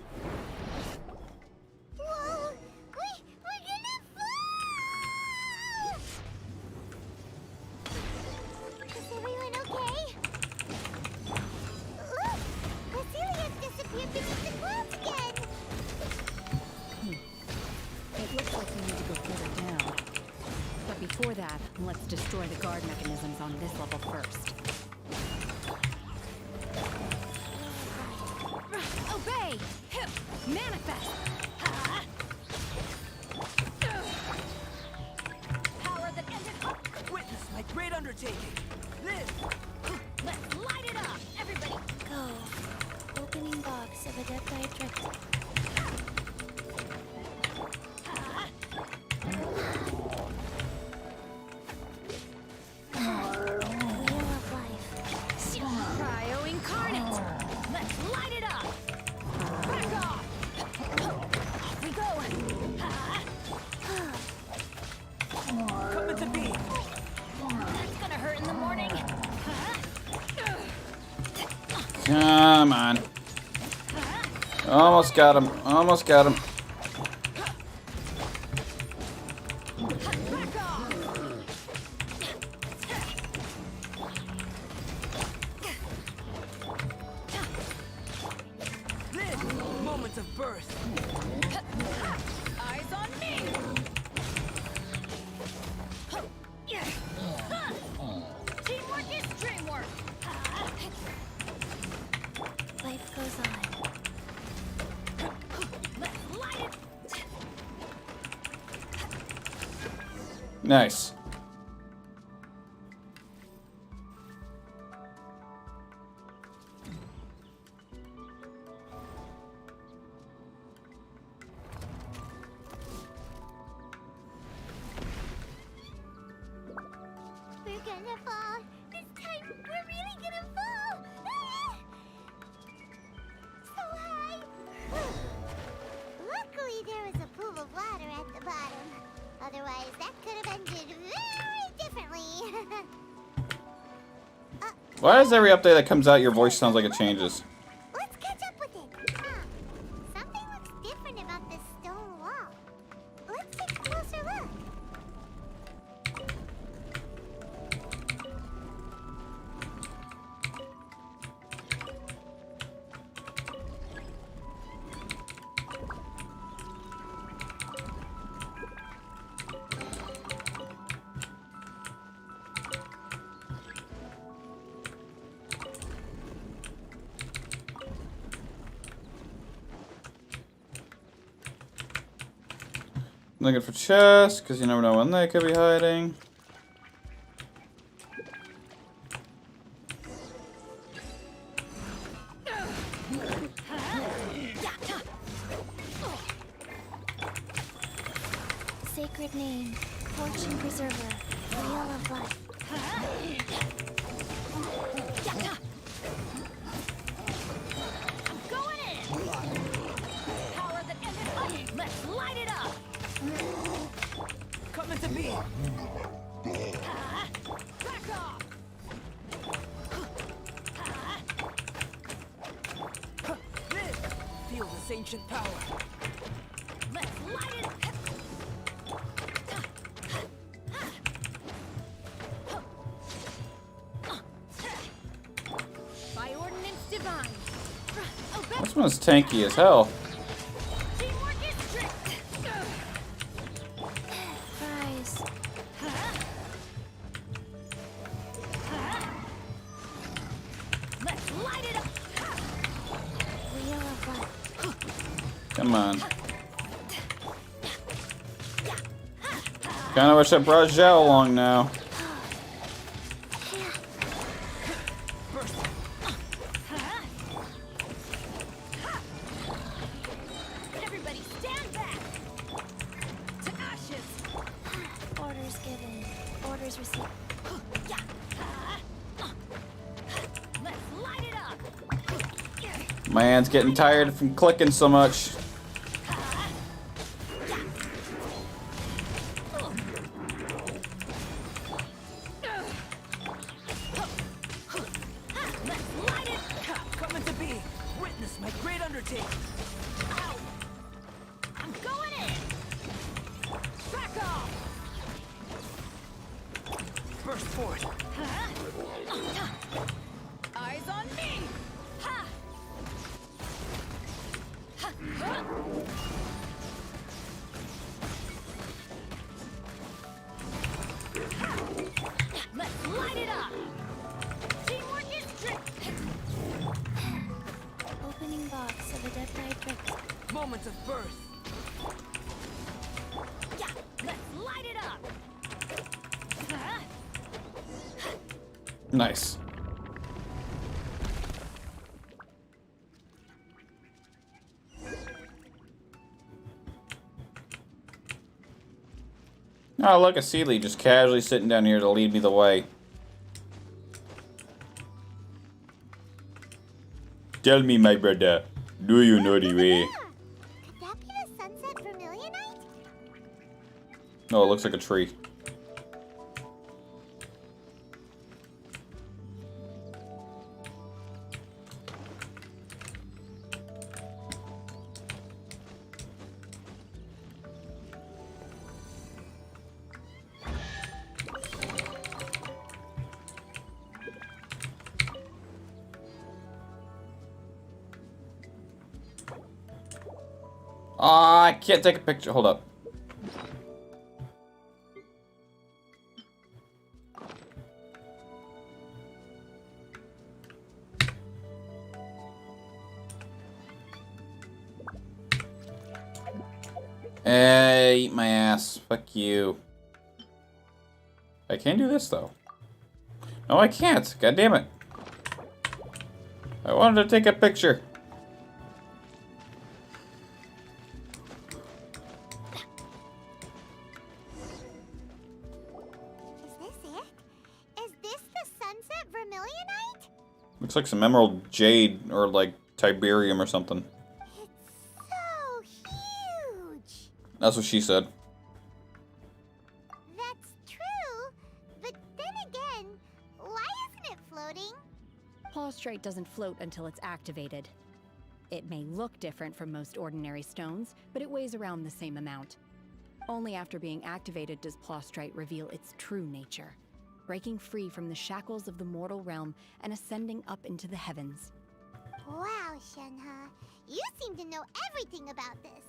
Whoa! We're gonna fall! Is everyone okay? Look! Basilius disappeared beneath the clouds again! It looks like we need to go further down. But before that, let's destroy the guard mechanisms on this level first. Obey! Manifest! Power that ended up! Witness my great undertaking! Live! Let's light it up! Everybody go! Opening box of Adepti Drift. Cryo incarnate! Let's light it up! Back off! Off we go! Coming to be! That's gonna hurt in the morning. Come on. Almost got him. Almost got him. Moments of birth. Eyes on me. Teamwork is dreamwork. Life goes on. Let's light Nice. We're gonna fall. This time, we're really gonna fall. Ah! So high. Luckily, there was a pool of water at the bottom. Otherwise, that could have ended very differently. Why is every update that comes out, your voice sounds like it changes? Let's catch up with it. Huh. Something looks different about this stone wall. Let's take a closer look. Looking for chests, because you never know when they could be hiding. Sacred name, fortune preserver, wheel of life. Going in! Power that ended up! Let's light it up! Coming to be. Back off! Feel this ancient power. Let's light it up! By ordinance divine. This one's tanky as hell. Teamwork is trick. Prize. Let's light it up. Wheel of life. Come on. Kinda wish I brought Zhao along now. Everybody stand back. To ashes. Orders given. Orders received. Let's light it up. My hand's getting tired from clicking so much. Let's light it. Coming to be. Witness my great undertaking. Ow. I'm going in. Back off. Burst forth. Eyes on me. Ha. Let's light it up. Teamwork is trick. Opening box of a death knight trick. Moment of birth. Yeah. Let's light it up. Nice. Oh, look, a Sealy just casually sitting down here to lead me the way. Tell me, my brother, do you know the way? Could that be the sunset Vermilionite? No, it looks like a tree. I can't take a picture. Hold up. Hey, eat my ass. Fuck you. I can't do this, though. No, I can't. God damn it. I wanted to take a picture. Is this it? Is this the sunset Vermilionite? Looks like some emerald jade or like Tiberium or something. So huge! That's what she said. That's true, but then again, why isn't it floating? Plaustrite doesn't float until it's activated. It may look different from most ordinary stones, but it weighs around the same amount. Only after being activated does Plaustrite reveal its true nature, breaking free from the shackles of the mortal realm and ascending up into the heavens. Wow, Shenhe, you seem to know everything about this.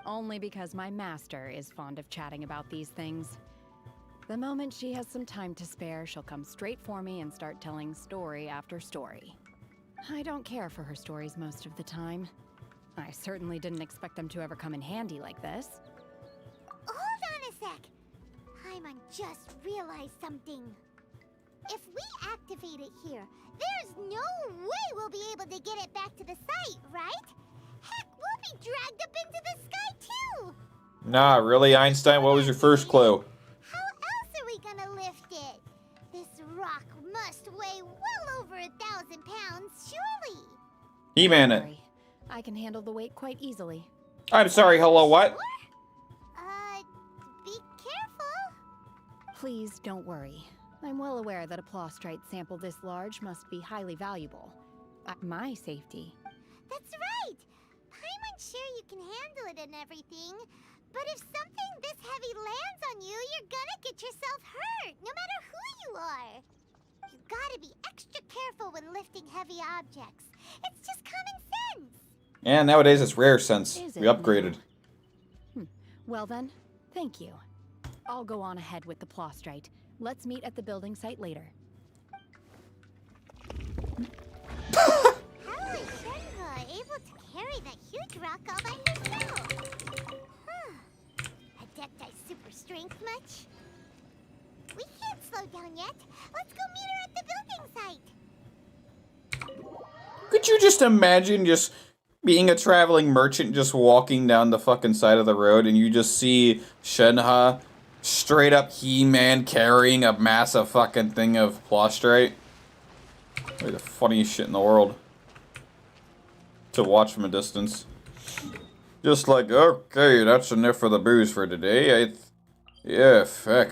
Only because my master is fond of chatting about these things. The moment she has some time to spare, she'll come straight for me and start telling story after story. I don't care for her stories most of the time. I certainly didn't expect them to ever come in handy like this. Hold on a sec. Paimon just realized something. If we activate it here, there's no way we'll be able to get it back to the site, right? Heck, we'll be dragged up into the sky too! Nah, really, Einstein? What was your first clue? How else are we gonna lift it? This rock must weigh well over 1,000 pounds, surely. He-Man it. Sorry. I can handle the weight quite easily. I'm sorry, hello, what? Be careful. Please don't worry. I'm well aware that a plaustrite sample this large must be highly valuable. My safety. That's right. Paimon's sure you can handle it and everything, but if something this heavy lands on you, you're gonna get yourself hurt, no matter who you are. You gotta be extra careful when lifting heavy objects. It's just common sense. And nowadays it's rare sense. Is We it upgraded. Well then, thank you. I'll go on ahead with the plaustrite. Let's meet at the building site later. How is Shenhe able to carry that huge rock all by herself? Adepti super strength much? We can't slow down yet. Let's go meet her at the building site. Could you just imagine just being a traveling merchant just walking down the fucking side of the road and you just see Shenhe straight up He-Man carrying a massive fucking thing of plaustrite? Like the funniest shit in the world to watch from a distance. Just like, okay, that's enough for the booze for today. Yeah, fuck.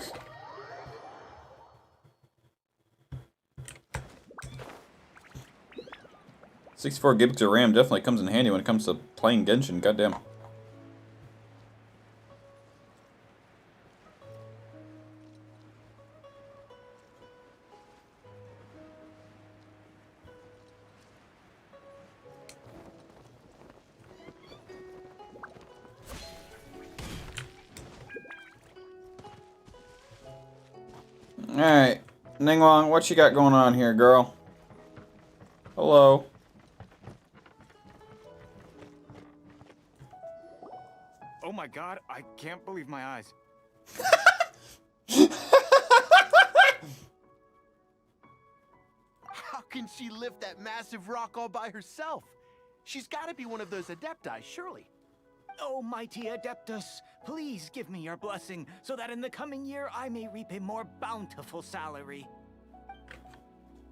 $64 gigs of RAM definitely comes in handy when it comes to playing Genshin, goddamn. Alright, Ningguang, what you got going on here, girl? Hello. Oh my god, I can't believe my eyes. How can she lift that massive rock all by herself? She's got to be one of those adepti, surely. Oh, mighty Adeptus, please give me your blessing, so that in the coming year I may reap a more bountiful salary.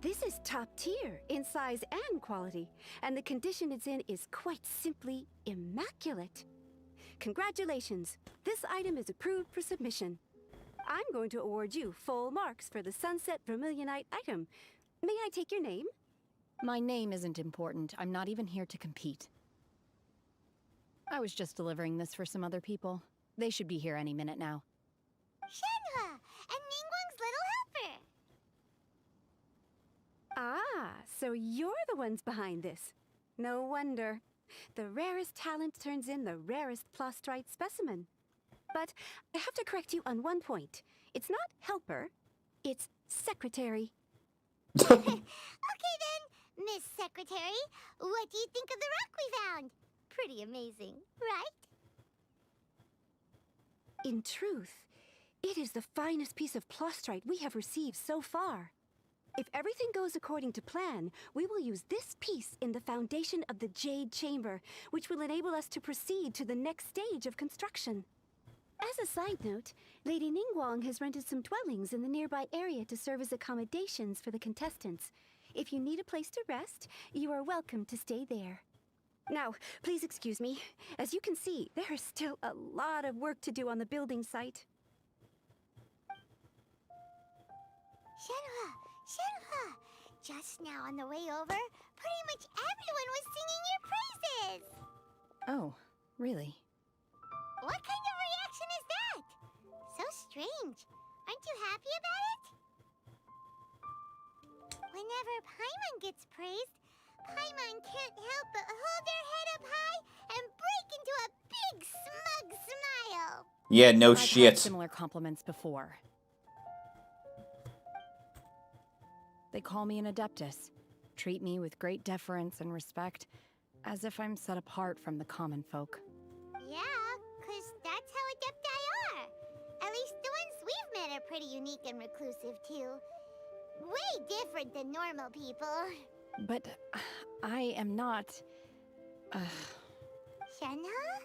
This is top tier in size and quality, and the condition it's in is quite simply immaculate. Congratulations, this item is approved for submission. I'm going to award you full marks for the Sunset Vermilionite item. May I take your name? My name isn't important. I'm not even here to compete. I was just delivering this for some other people. They should be here any minute now. Shenhe and Ningguang's little helper. Ah, so you're the ones behind this. No wonder. The rarest talent turns in the rarest plaustrite specimen. But I have to correct you on one point. It's not helper, it's secretary. Okay then, Miss Secretary, what do you think of the rock we found? Pretty amazing, right? In truth, It is the finest piece of plastrite we have received so far. If everything goes according to plan, we will use this piece in the foundation of the Jade Chamber, which will enable us to proceed to the next stage of construction. As a side note, Lady Ningguang has rented some dwellings in the nearby area to serve as accommodations for the contestants. If you need a place to rest, you are welcome to stay there. Now, please excuse me. As you can see, there is still a lot of work to do on the building site. Shenhua! Just now on the way over, pretty much everyone was singing your praises! Oh, really? What kind of reaction is that? So strange. Aren't you happy about it? Whenever Paimon gets praised, Paimon can't help but hold their head up high and break into a big smug smile. Yeah, no I've shit. had similar compliments before. They call me an adeptus, treat me with great deference and respect, as if I'm set apart from the common folk. Yeah, 'cause that's how adepti are. At least the ones we've met are pretty unique and reclusive, too. Way different than normal people. But I am not... Shenhua?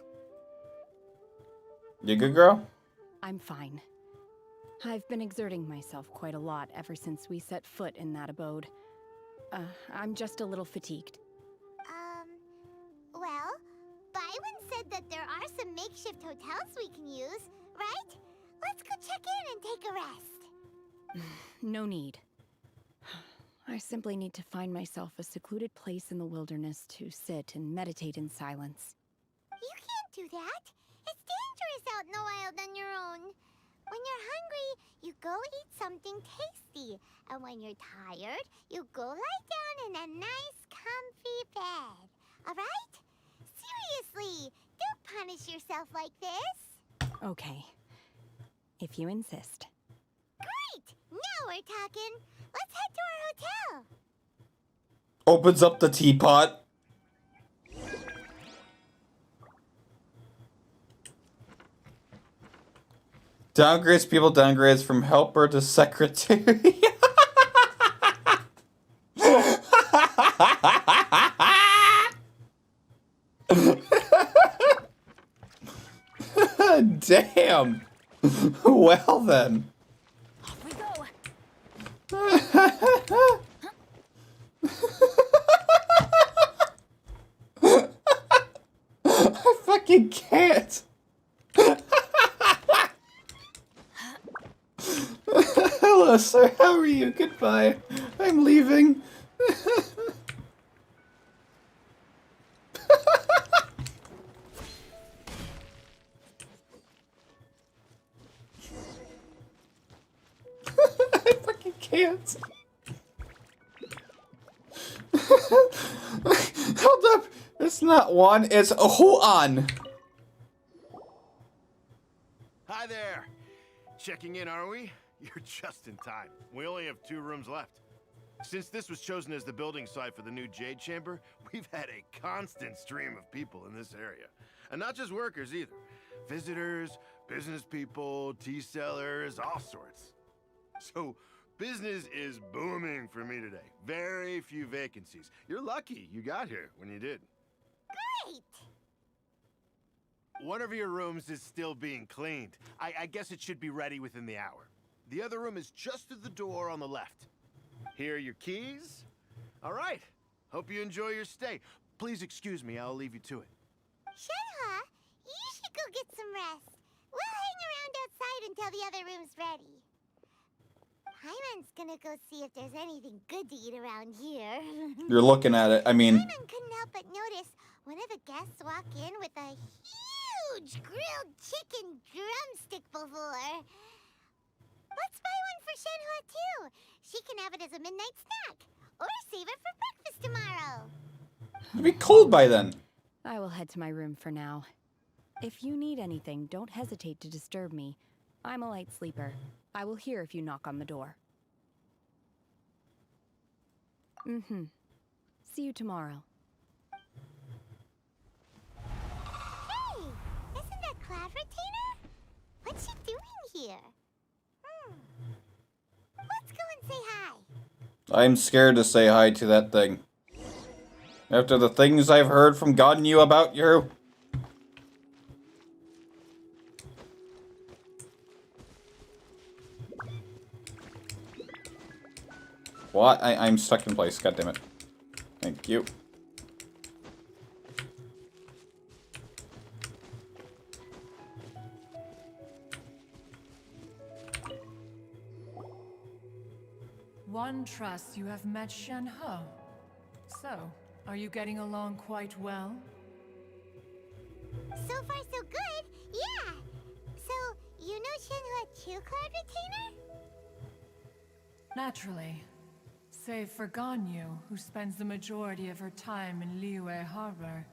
You good, girl? I'm fine. I've been exerting myself quite a lot ever since we set foot in that abode. I'm just a little fatigued. Well, Byron said that there are some makeshift hotels we can use, right? Let's go check in and take a rest. No need. I simply need to find myself a secluded place in the wilderness to sit and meditate in silence. You can't do that. It's dangerous out in the wild on your own. When you're hungry, you go eat something tasty. And when you're tired, you go lie down in a nice, comfy bed. Alright? Seriously, don't punish yourself like this. Okay. If you insist. Great! Now we're talking. Let's head to our hotel. Opens up the teapot. Downgrades people, downgrades from helper to secretary. Damn. Well then. Off we go. I fucking can't. Hello, sir. How are you? Goodbye. I'm leaving. I fucking can't. Hold up. It's not one, it's Huan. Hi there. Checking in, are we? You're just in time. We only have 2 rooms left. Since this was chosen as the building site for the new Jade Chamber, we've had a constant stream of people in this area. And not just workers either. Visitors, business people, tea sellers, all sorts. So, business is booming for me today. Very few vacancies. You're lucky you got here when you did. Great! One of your rooms is still being cleaned. I guess it should be ready within the hour. The other room is just through the door on the left. Here are your keys. All right. Hope you enjoy your stay. Please excuse me, I'll leave you to it. Shenhua, you should go get some rest. We'll hang around outside until the other room's ready. Paimon's gonna go see if there's anything good to eat around here. You're looking at it. I mean, Paimon couldn't help but notice one of the guests walk in with a huge grilled chicken drumstick before. Let's buy one for Shenhua too. She can have it as a midnight snack. Or save it for breakfast tomorrow. it'll be cold by then. I will head to my room for now. If you need anything, don't hesitate to disturb me. I'm a light sleeper. I will hear if you knock on the door. See you tomorrow. Hey, isn't that Cloud Retainer? What's she doing here? I'm scared to say hi to that thing. After the things I've heard from Ganyu about you. What? I'm stuck in place. God damn it. Thank you. One trusts you have met Shen-He. So, are you getting along quite well? So far, so good. Yeah. So, you know Shenhua Q Cloud Retainer? Naturally. Save for Ganyu, who spends the majority of her time in Liyue Harbor.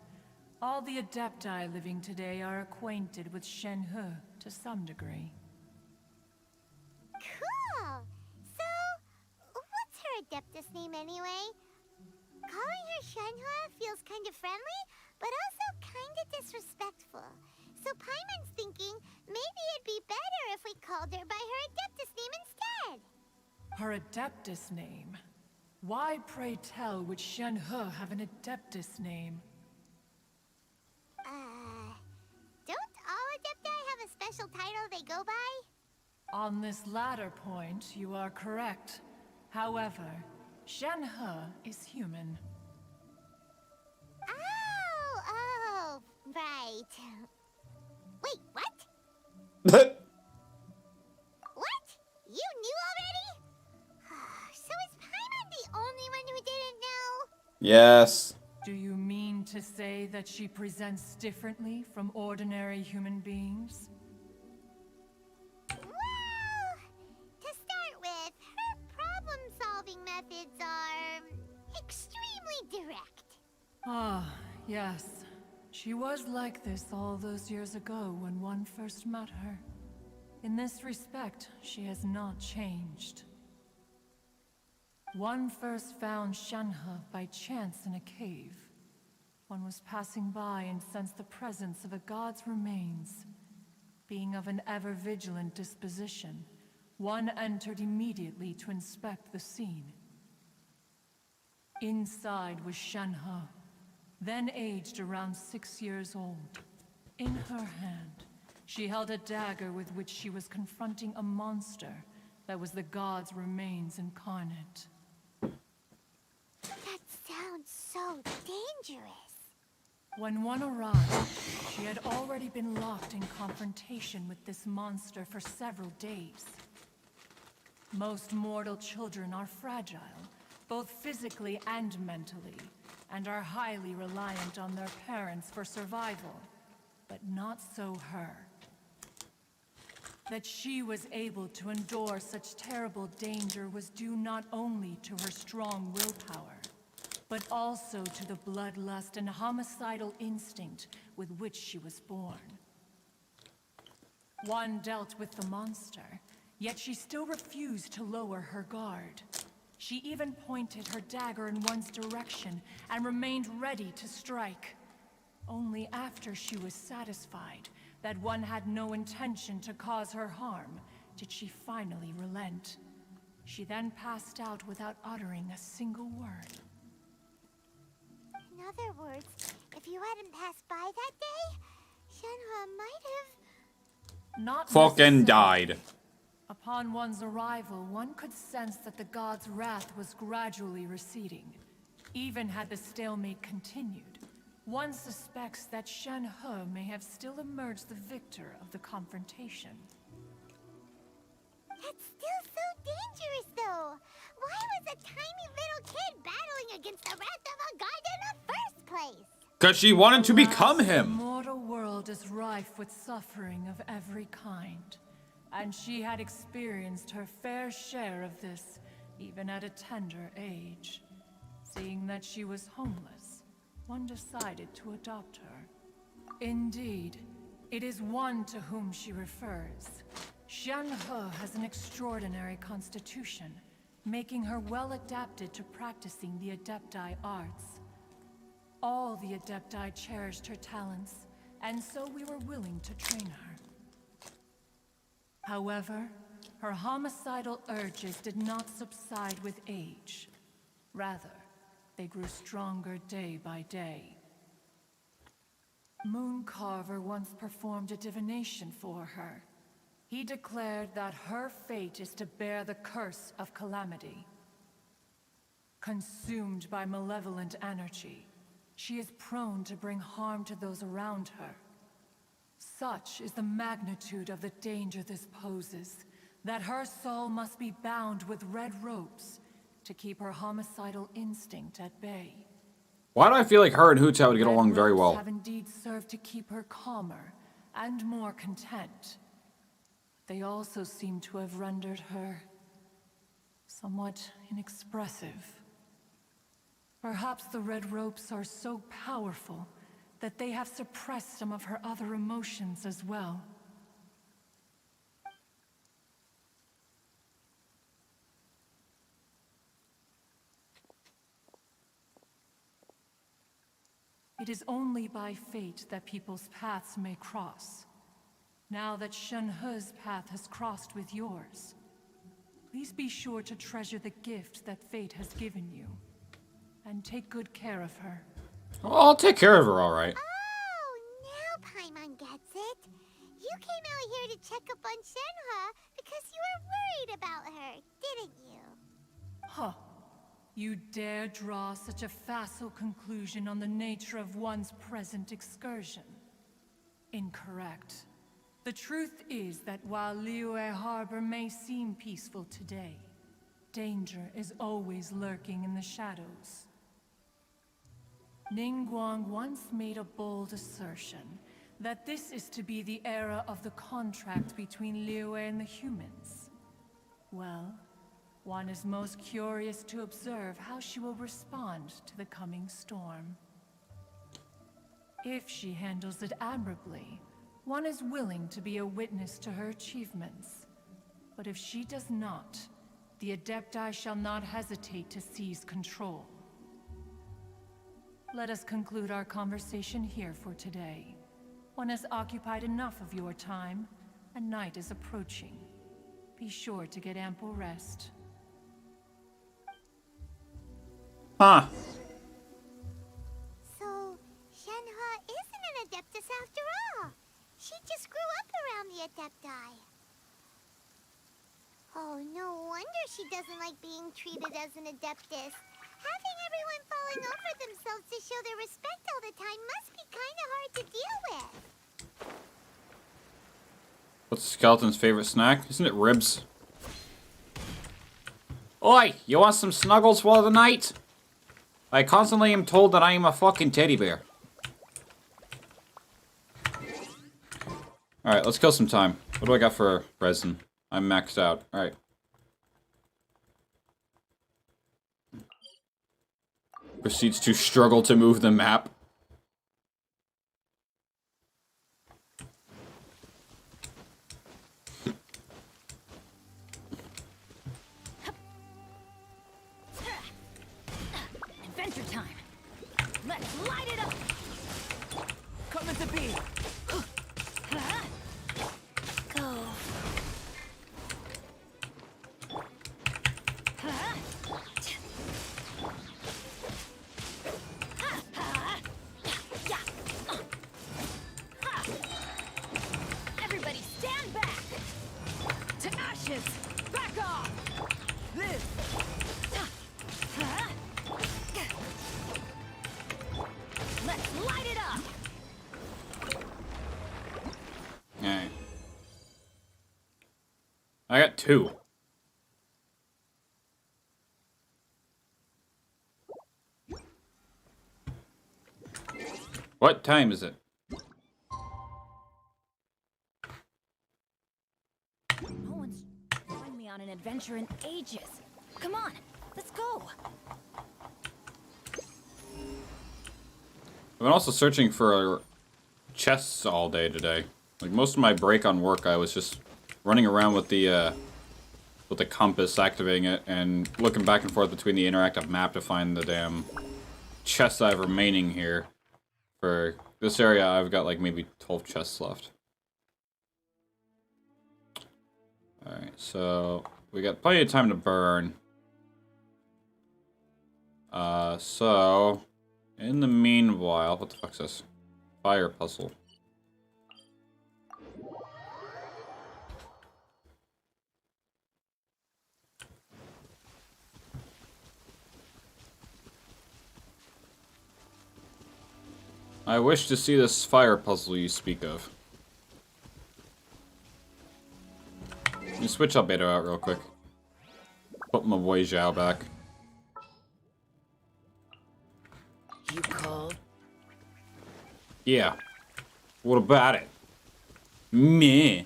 All the Adepti living today are acquainted with Shen-He to some degree. Cool. So, what's her Adeptus name anyway? Calling her Shenhua feels kind of friendly, but also kind of disrespectful. So Paimon's thinking maybe it'd be better if we called her by her Adeptus name instead. Her Adeptus name? Why, pray tell, would Shen-He have an Adeptus name? Don't all Adepti have a special title they go by? On this latter point, you are correct. However, Shen-He is human. Oh, right. Wait, what? What? You knew already? So is Paimon the only one who didn't know? Yes. Do you mean to say that she presents differently from ordinary human beings? Well, to start with, her problem-solving methods are extremely direct. Ah, yes. She was like this all those years ago when one first met her. In this respect, she has not changed. One first found Shen-He by chance in a cave. One was passing by and sensed the presence of a god's remains. Being of an ever-vigilant disposition, one entered immediately to inspect the scene. Inside was Shen-He, then aged around 6 years old. In her hand, she held a dagger with which she was confronting a monster that was the god's remains incarnate. That sounds so dangerous. When one arrived, she had already been locked in confrontation with this monster for several days. Most mortal children are fragile, both physically and mentally, and are highly reliant on their parents for survival. But not so her. That she was able to endure such terrible danger was due not only to her strong willpower, but also to the bloodlust and homicidal instinct with which she was born. One dealt with the monster, yet she still refused to lower her guard. She even pointed her dagger in one's direction and remained ready to strike. Only after she was satisfied that one had no intention to cause her harm did she finally relent. She then passed out without uttering a single word. In other words, if you hadn't passed by that day, Shenhua might have... Not Fucking necessarily. died. Upon one's arrival, one could sense that the god's wrath was gradually receding. Even had the stalemate continued, one suspects that Shen-He may have still emerged the victor of the confrontation. That's still so dangerous, though. Why was a tiny little kid battling against the wrath of a god in the first place? Because she wanted to become The him. mortal world is rife with suffering of every kind, and she had experienced her fair share of this, even at a tender age. Seeing that she was homeless, one decided to adopt her. Indeed, it is one to whom she refers. Shen-He has an extraordinary constitution, making her well adapted to practicing the Adepti arts. All the Adepti cherished her talents, and so we were willing to train her. However, her homicidal urges did not subside with age. Rather, they grew stronger day by day. Mooncarver once performed a divination for her. He declared that her fate is to bear the curse of calamity. Consumed by malevolent energy, she is prone to bring harm to those around her. Such is the magnitude of the danger this poses, that her soul must be bound with red ropes to keep her homicidal instinct at bay. Why do I feel like her and Hoots would get along very Red ropes well? have indeed served to keep her calmer and more content. They also seem to have rendered her somewhat inexpressive. Perhaps the red ropes are so powerful that they have suppressed some of her other emotions as well. It is only by fate that people's paths may cross. Now that Shenhe's path has crossed with yours, please be sure to treasure the gift that fate has given you, and take good care of her. Well, I'll take care of her, all right. Oh, now Paimon gets it. You came out here to check up on Shenhe because you were worried about her, didn't you? Huh. You dare draw such a facile conclusion on the nature of one's present excursion? Incorrect. The truth is that while Liyue Harbor may seem peaceful today, danger is always lurking in the shadows. Ningguang once made a bold assertion that this is to be the era of the contract between Liyue and the humans. Well, one is most curious to observe how she will respond to the coming storm. If she handles it admirably, one is willing to be a witness to her achievements. But if she does not, the Adepti shall not hesitate to seize control. Let us conclude our conversation here for today. One has occupied enough of your time, and night is approaching. Be sure to get ample rest. Huh. So, Shenhe isn't an Adeptus after all. She just grew up around the Adepti. Oh, no wonder she doesn't like being treated as an Adeptus. Having everyone falling over themselves to show their respect all the time must be kind of hard to deal with. What's the skeleton's favorite snack? Isn't it ribs? Oi, you want some snuggles for the night? I constantly am told that I am a fucking teddy bear. Alright, let's kill some time. What do I got for resin? I'm maxed out. Alright. Proceeds to struggle to move the map. Adventure time. Let's light it up. Coming to be. Go. Everybody stand back. To ashes. Back off. This. Let's light it up. Alright. I got 2. What time is it? No one's joined me on an adventure in ages. Come on, let's go. I've been also searching for chests all day today. Like most of my break on work, I was just running around with the compass, activating it, and looking back and forth between the interactive map to find the damn chests I have remaining here. For this area, I've got like maybe 12 chests left. Alright, so we got plenty of time to burn. So, in the meanwhile, what the fuck's this? Fire puzzle. I wish to see this fire puzzle you speak of. Let me switch Albedo out real quick. Put my boy Zhao back. You called? Yeah. What about it? Meh.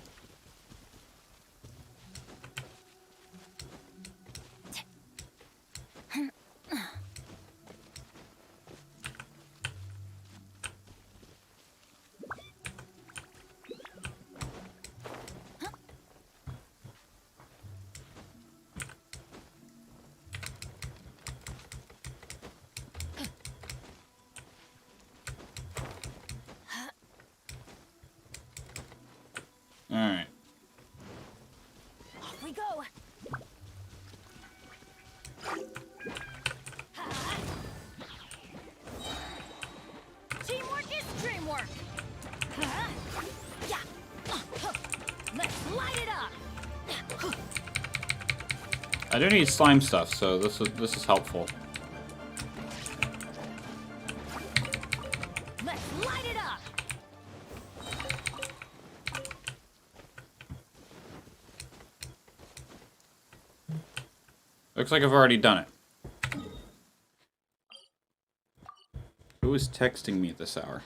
Alright. Off we go. Teamwork is dreamwork. Yeah. Let's light it up. I do need slime stuff, so this is helpful. Let's light it up. Looks like I've already done it. Who is texting me at this hour?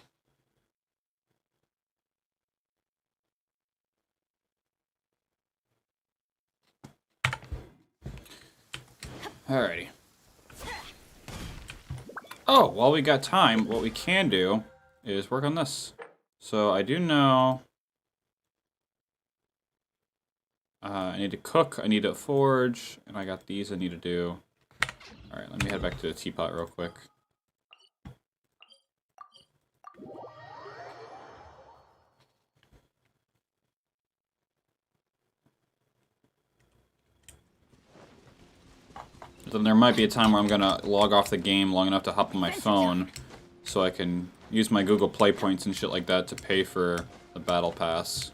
Alrighty. Oh, while we got time, what we can do is work on this. So I do know... I need to cook, I need to forge, and I got these I need to do. Alright, let me head back to the teapot real quick. Then there might be a time where I'm gonna log off the game long enough to hop on my phone so I can use my Google Play points and shit like that to pay for the battle pass.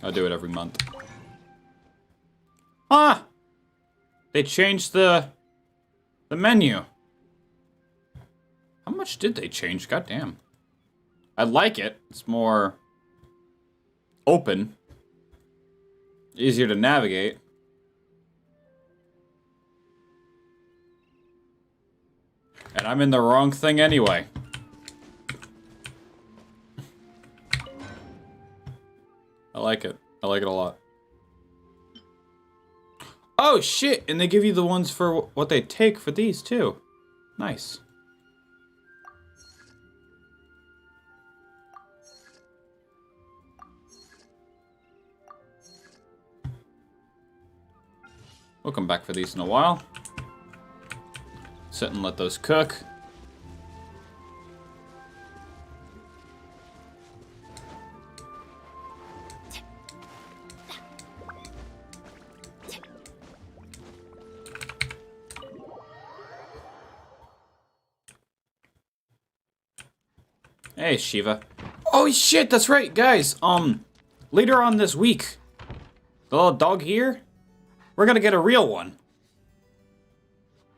I do it every month. Ah! They changed the menu. How much did they change? Goddamn. I like it. It's more open. Easier to navigate. And I'm in the wrong thing anyway. I like it. I like it a lot. Oh, shit! And they give you the ones for what they take for these, too. Nice. We'll come back for these in a while. Sit and let those cook. Hey, Shiva. Oh shit, that's right, guys. Later on this week, the little dog here, we're gonna get a real one.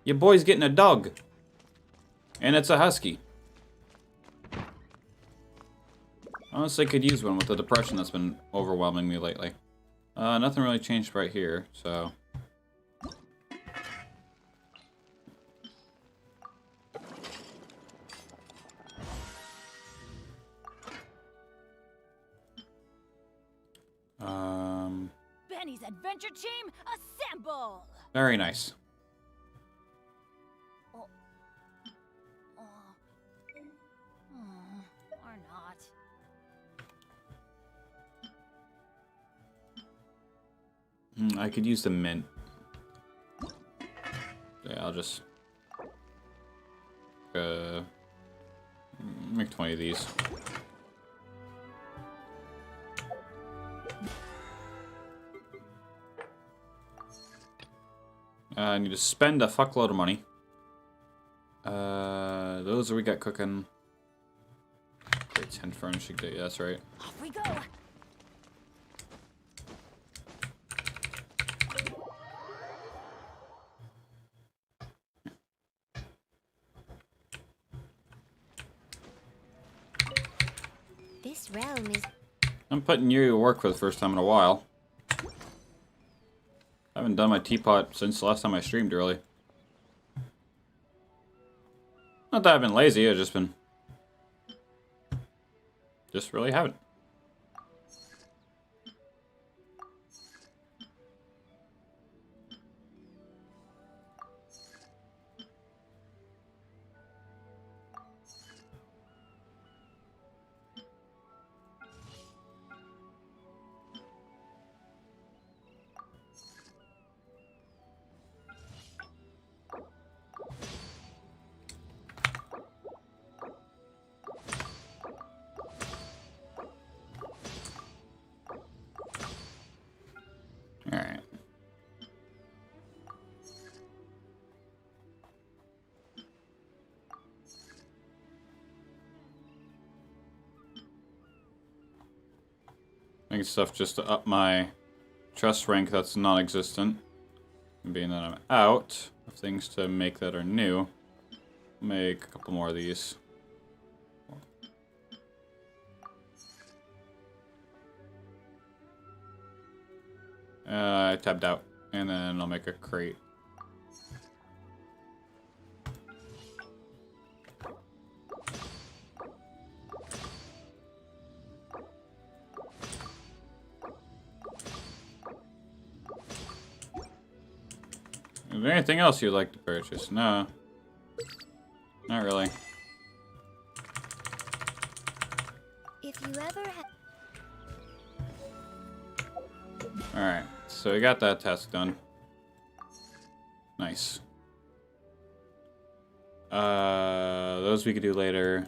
Your boy's getting a dog. And it's a husky. Honestly, could use one with the depression that's been overwhelming me lately. Nothing really changed right here, so... Benny's adventure team, assemble! Very nice. Or not. I could use the mint. Yeah, I'll just... make 20 of these. I need to spend a fuckload of money. Those we got cooking. Great 10 furnishing day. Yeah, that's right. Off we go. This realm is... I'm putting you to work for the first time in a while. I haven't done my teapot since the last time I streamed, really. Not that I've been lazy, I've just been... Just really haven't. Alright. Making stuff just to up my trust rank that's non-existent. And being that I'm out of things to make that are new, make a couple more of these. I tabbed out, and then I'll make a crate. Is there anything else you'd like to purchase? No. Not really. If you ever have... Alright, so we got that task done. Nice. Those we could do later.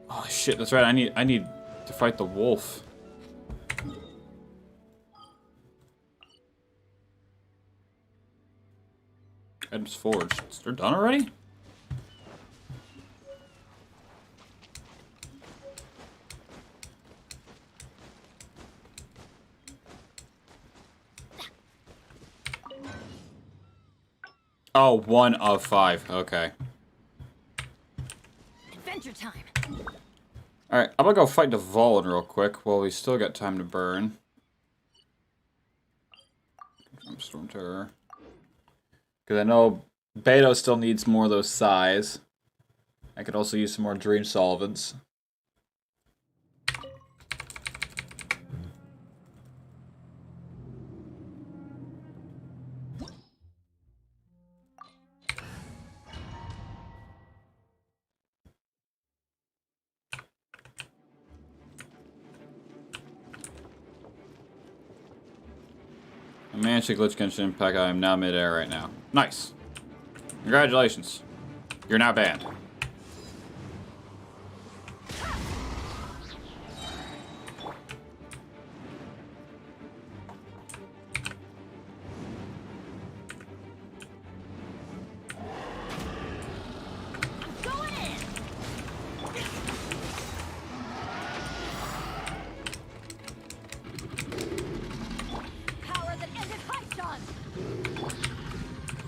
Oh shit, that's right, I need to fight the wolf. Items forged. They're done already? Oh, 1 of 5. Okay. Adventure time. Alright, I'm gonna go fight Devastation real quick while we still got time to burn. Storm Terror. Because I know Beto still needs more of those size. I could also use some more Dream Solvents. I managed to glitch Genshin Impact. I am now mid-air right now. Nice. Congratulations. You're now banned.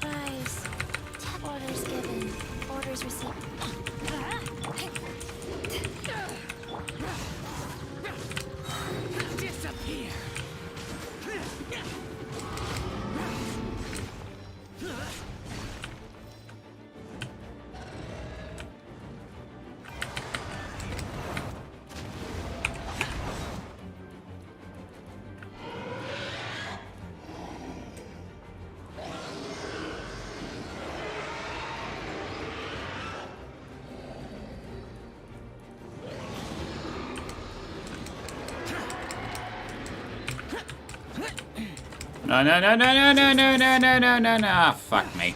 Rise. Orders given. Orders received. Disappear. No, no, no, no, no, no, no, no, no, no, no, no. Fuck me.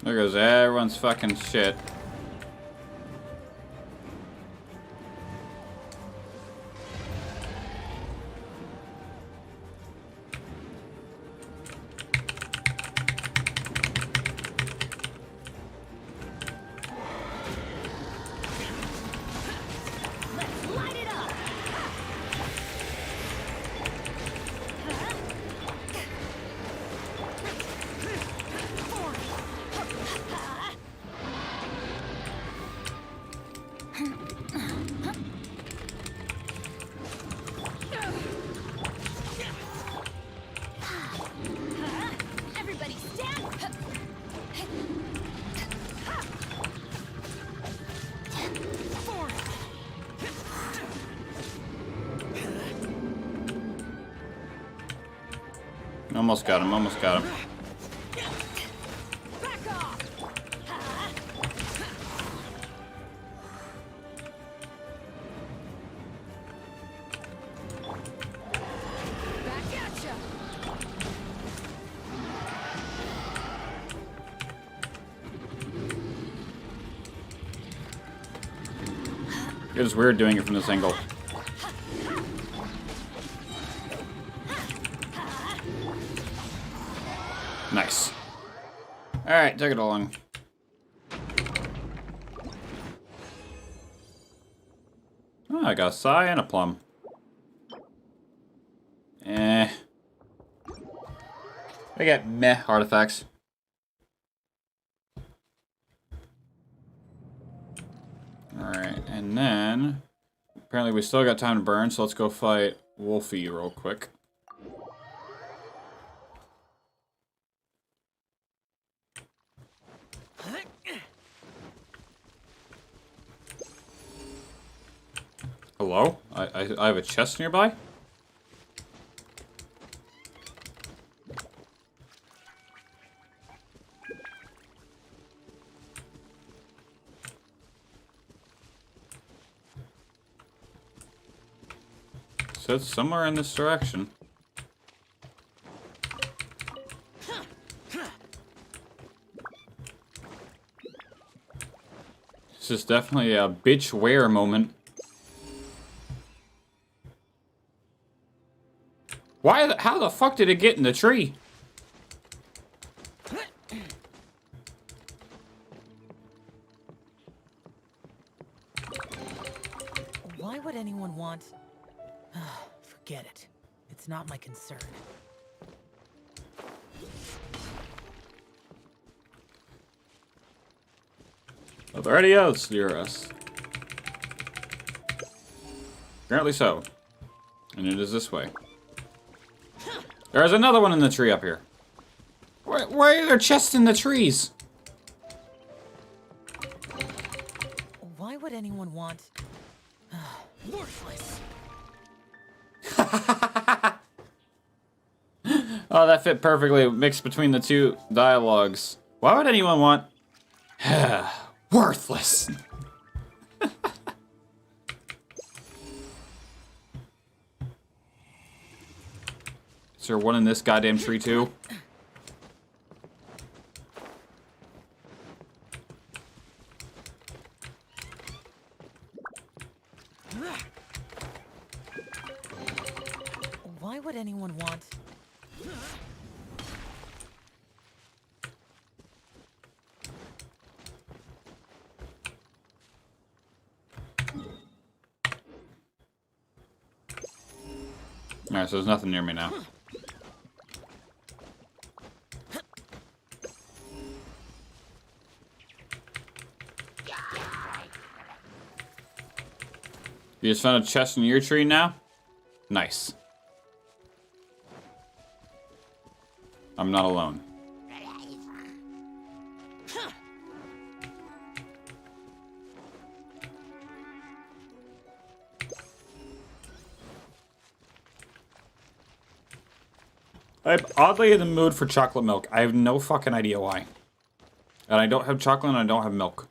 There goes everyone's fucking shit. Almost got him, almost got him. It is weird doing it from this angle. Nice. Alright, take it along. Oh, I got a Psy and a Plum. I got meh artifacts. Alright, and then apparently we still got time to burn, so let's go fight Wolfie real quick. Hello? I have a chest nearby? So it's somewhere in this direction. This is definitely a bitch wear moment. How the fuck did it get in the tree? Why would anyone want... Forget it. It's not my concern. Are there any others near us? Apparently so. And it is this way. There's another one in the tree up here. Why are there chests in the trees? Why would anyone want... worthless. Oh, that fit perfectly mixed between the two dialogues. Why would anyone want... worthless? Is there one in this goddamn tree too? Why would anyone want... Alright, so there's nothing near me now. You just found a chest in your tree now? Nice. I'm not alone. I'm oddly in the mood for chocolate milk. I have no fucking idea why. And I don't have chocolate and I don't have milk.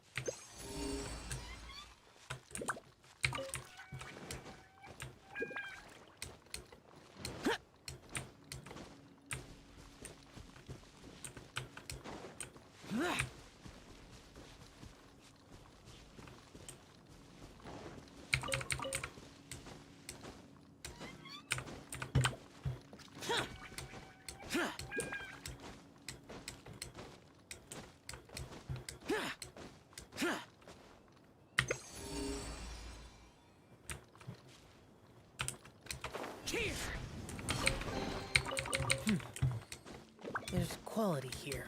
There's quality here.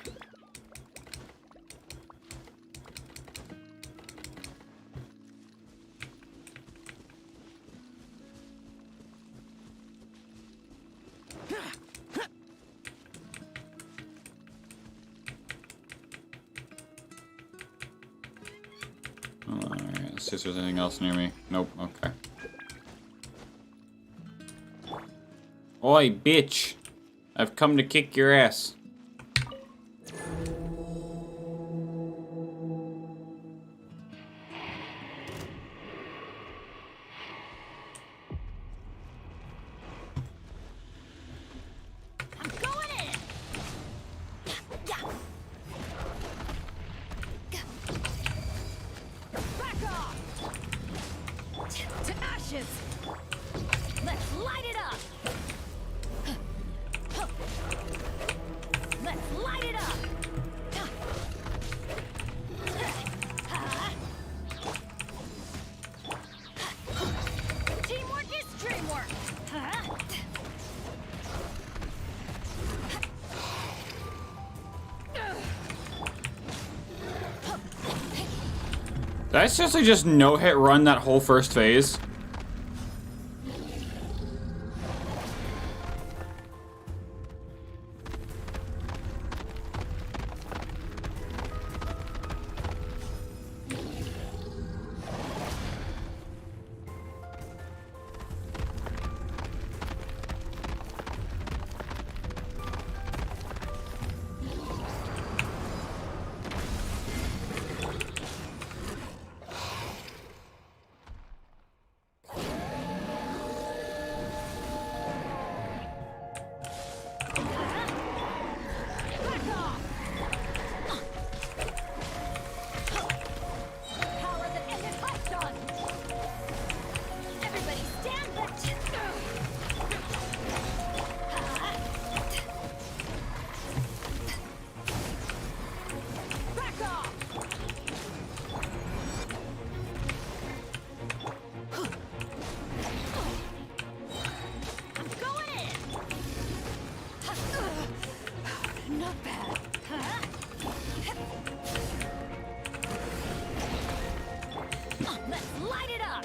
Alright, let's see if there's anything else near me. Nope, okay. Oi, bitch! I've come to kick your ass. I'm going in. Back off. To ashes. Let's light it up. Let's light it up. Teamwork is dreamwork. Did I seriously just no-hit run that whole first phase? Not bad. Let's light it up.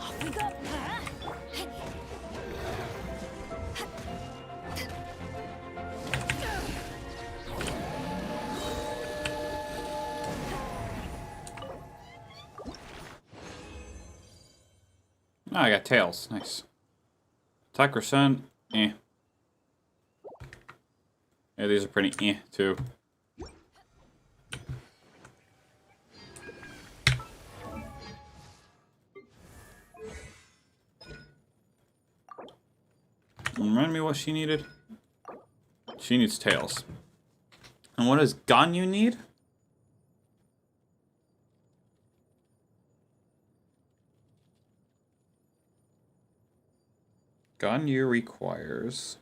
Off we go. Oh, I got tails. Nice. Attack percent. Eh. Yeah, these are pretty eh, too. Remind me what she needed? She needs tails. And what does Ganyu need? Ganyu requires...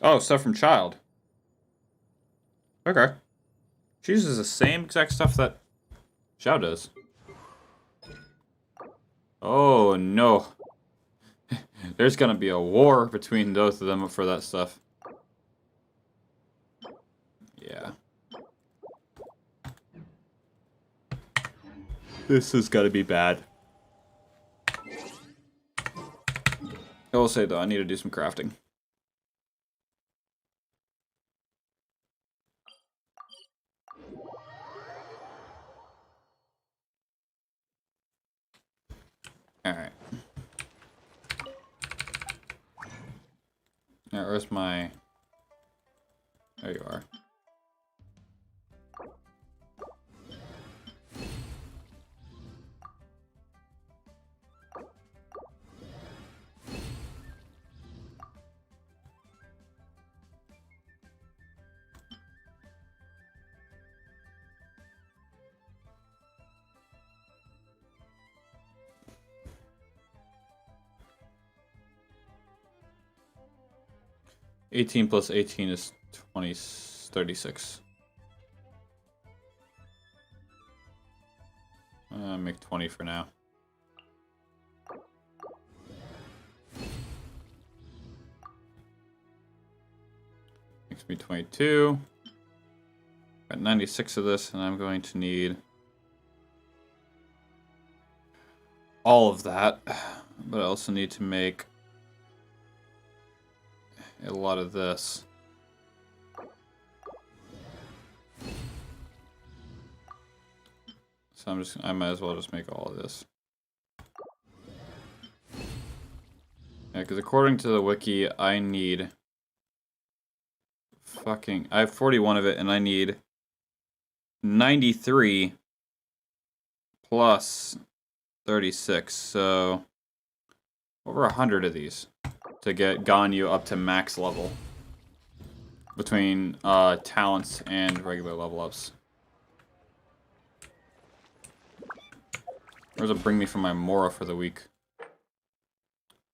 Oh, stuff from Child. Okay. She uses the same exact stuff that Xiao does. Oh, no. There's gonna be a war between both of them for that stuff. Yeah. This has gotta be bad. I will say, though, I need to do some crafting. Alright. Now, where's my... There you are. $18 plus 18 is 36. Make 20 for now. Makes me 22. Got 96 of this, and I'm going to need all of that. But I also need to make a lot of this. So I might as well just make all of this. Yeah, because according to the wiki, I need I have 41 of it, and I need 93 plus 36, so over 100 of these to get Ganyu up to max level between talents and regular level ups. Where does it bring me from my Mora for the week?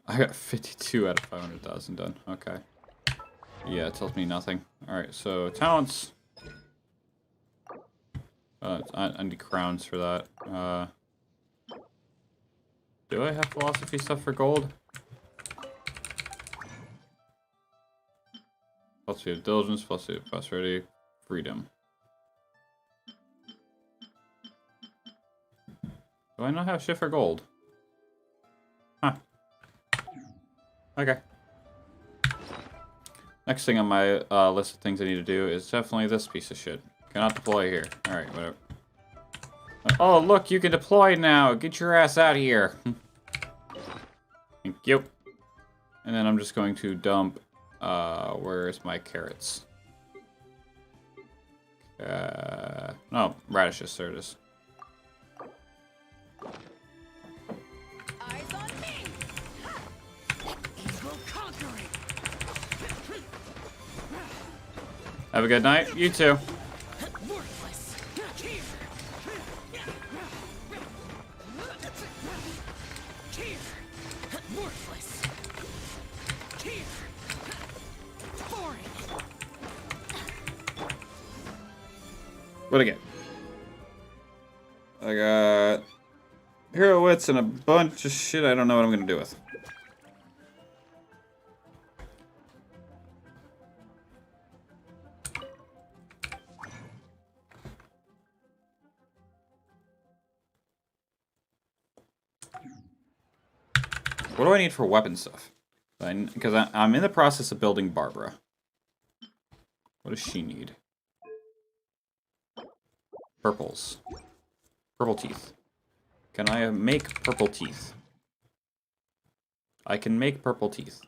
I got 52 out of 500,000 done. Okay. Yeah, it tells me nothing. Alright, so talents. I need crowns for that. Do I have philosophy stuff for gold? Philosophy of diligence, philosophy of prosperity, freedom. Do I not have shit for gold? Huh. Okay. Next thing on my list of things I need to do is definitely this piece of shit. Cannot deploy here. Alright, whatever. Oh, look, you can deploy now. Get your ass out of here. Thank you. And then I'm just going to dump, where's my carrots? Oh, radishes, there it is. Eyes on me! Evil conquering! Have a good night. You too. Worthless! Here! Here! Worthless! Here! Foreign! What'd I get? I got hero wits and a bunch of shit I don't know what I'm gonna do with. What do I need for weapon stuff? Because I'm in the process of building Barbara. What does she need? Purples. Purple teeth. Can I make purple teeth? I can make purple teeth.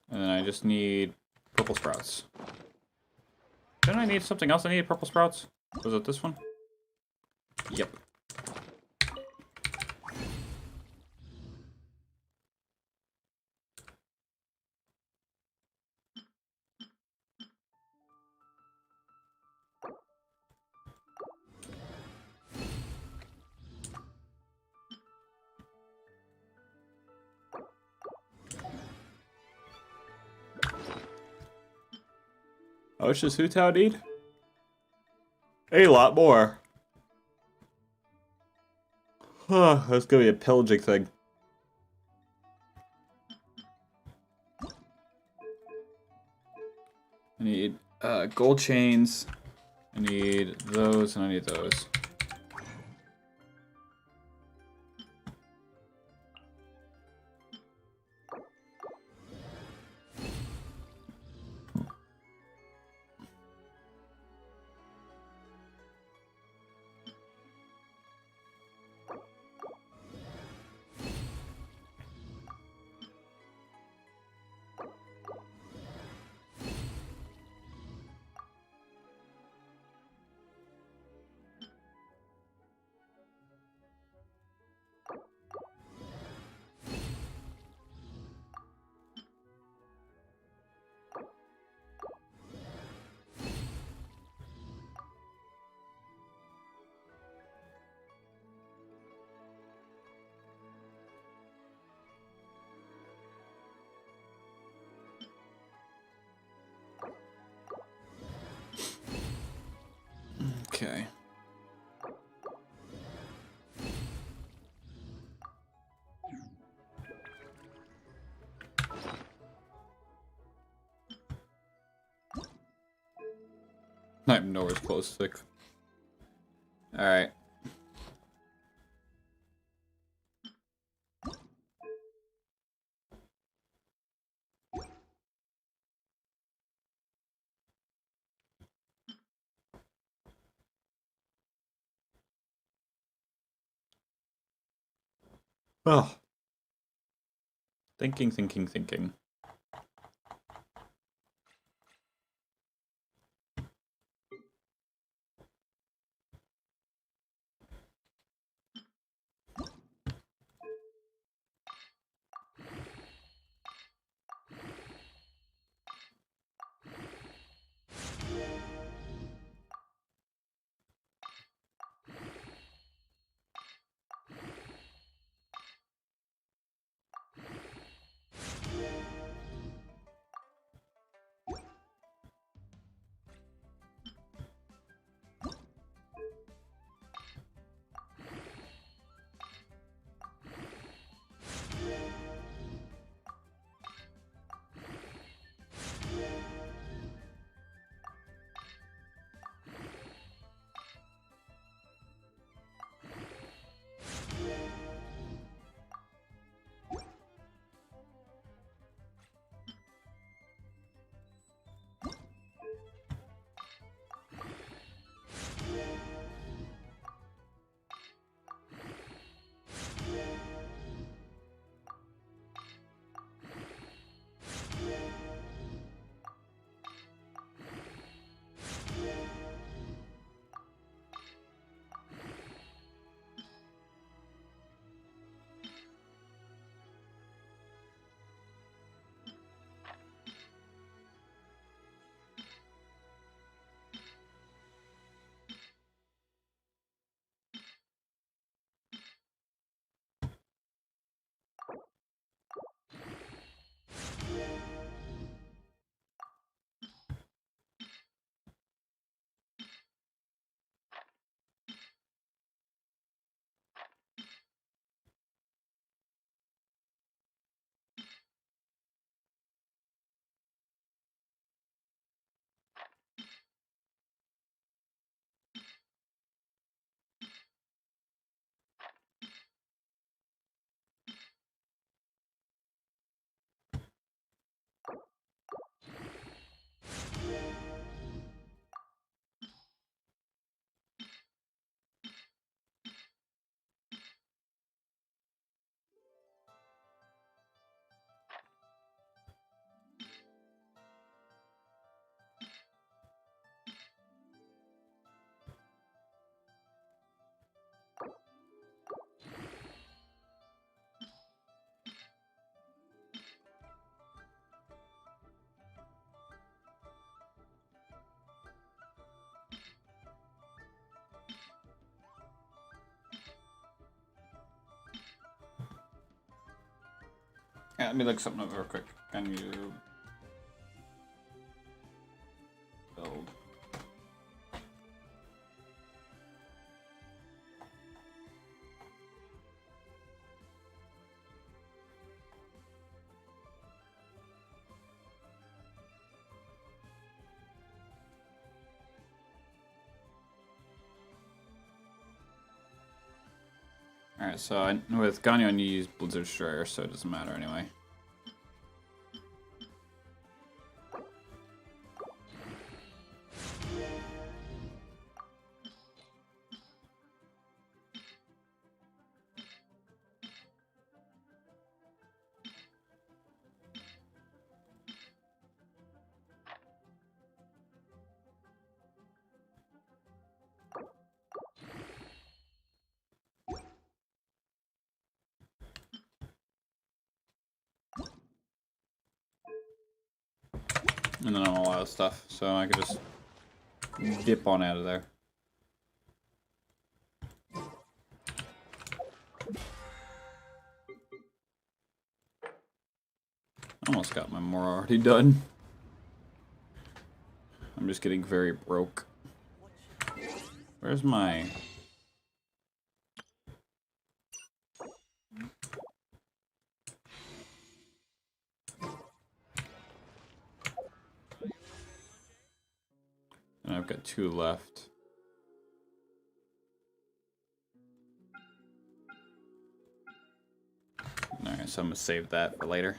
And then I just need purple sprouts. Didn't I need something else? I needed purple sprouts? Was it this one? Yep. How much does Hu Tao need? A lot more. That's gonna be a pillaging thing. I need gold chains. I need those and I need those. Okay. I'm nowhere close to thick. Alright. Oh. Thinking. Yeah, let me look something up real quick. Can you build? Alright, so with Ganyon you use Blizzard Destroyer, so it doesn't matter anyway. And then a lot of stuff, so I could just dip on out of there. Almost got my more already done. I'm just getting very broke. Where's my... And I've got 2 left. Alright, so I'm gonna save that for later.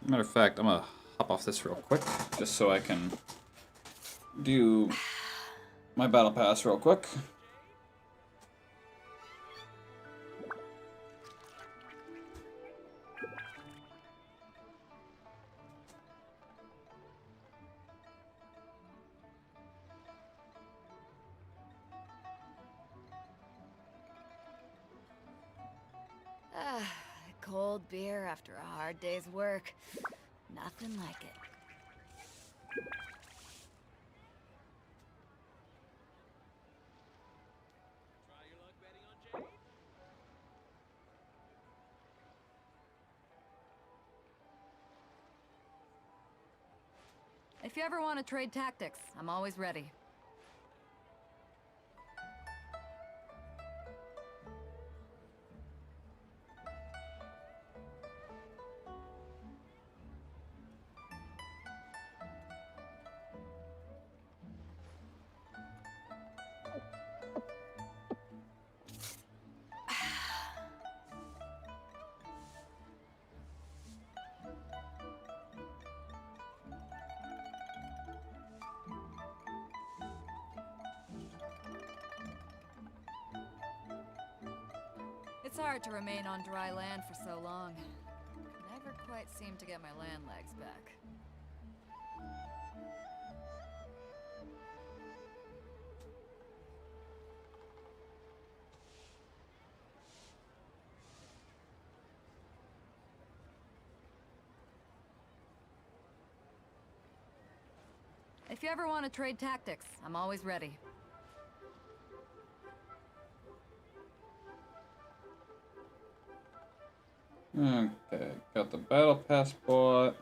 Matter of fact, I'm gonna hop off this real quick, just so I can do my battle pass real quick. Cold beer after a hard day's work. Nothing like it. If you ever want to trade tactics, I'm always ready. It's hard to remain on dry land for so long. Never quite seem to get my land legs back. If you ever want to trade tactics, I'm always ready. Okay, got the battle pass bought.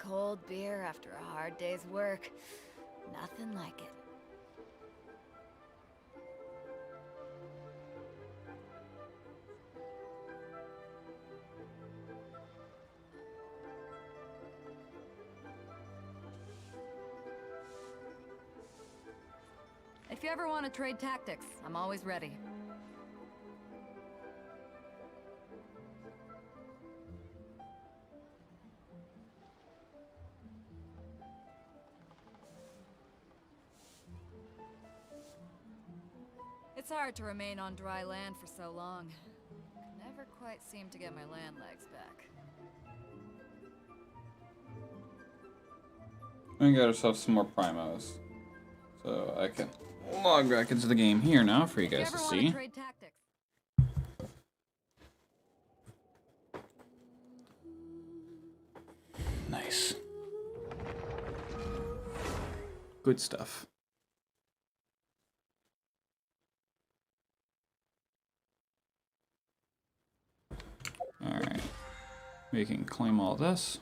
Cold beer after a hard day's work. Nothing like it. If you ever want to trade tactics, I'm always ready. It's hard to remain on dry land for so long. Never quite seem to get my land legs back. We got ourselves some more primos. So I can log back into the game here now for you guys to see. Nice. Good stuff. Alright. We can claim all this.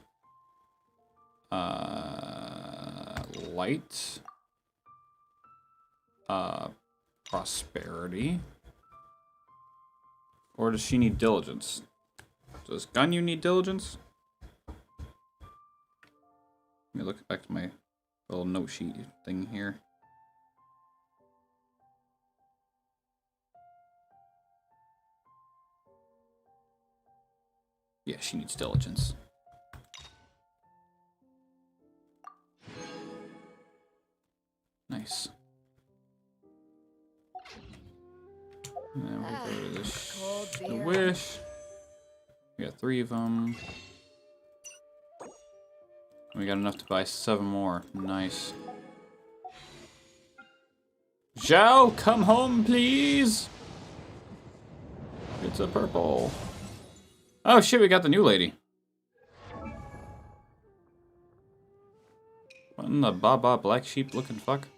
Light. Prosperity. Or does she need diligence? Does Ganyu need diligence? Let me look back to my little note sheet thing here. Yeah, she needs diligence. Nice. And then we go to the wish. We got 3 of them. We got enough to buy 7 more. Nice. Zhao, come home, please. It's a purple. Oh shit, we got the new lady. What in the Baba black sheep looking fuck?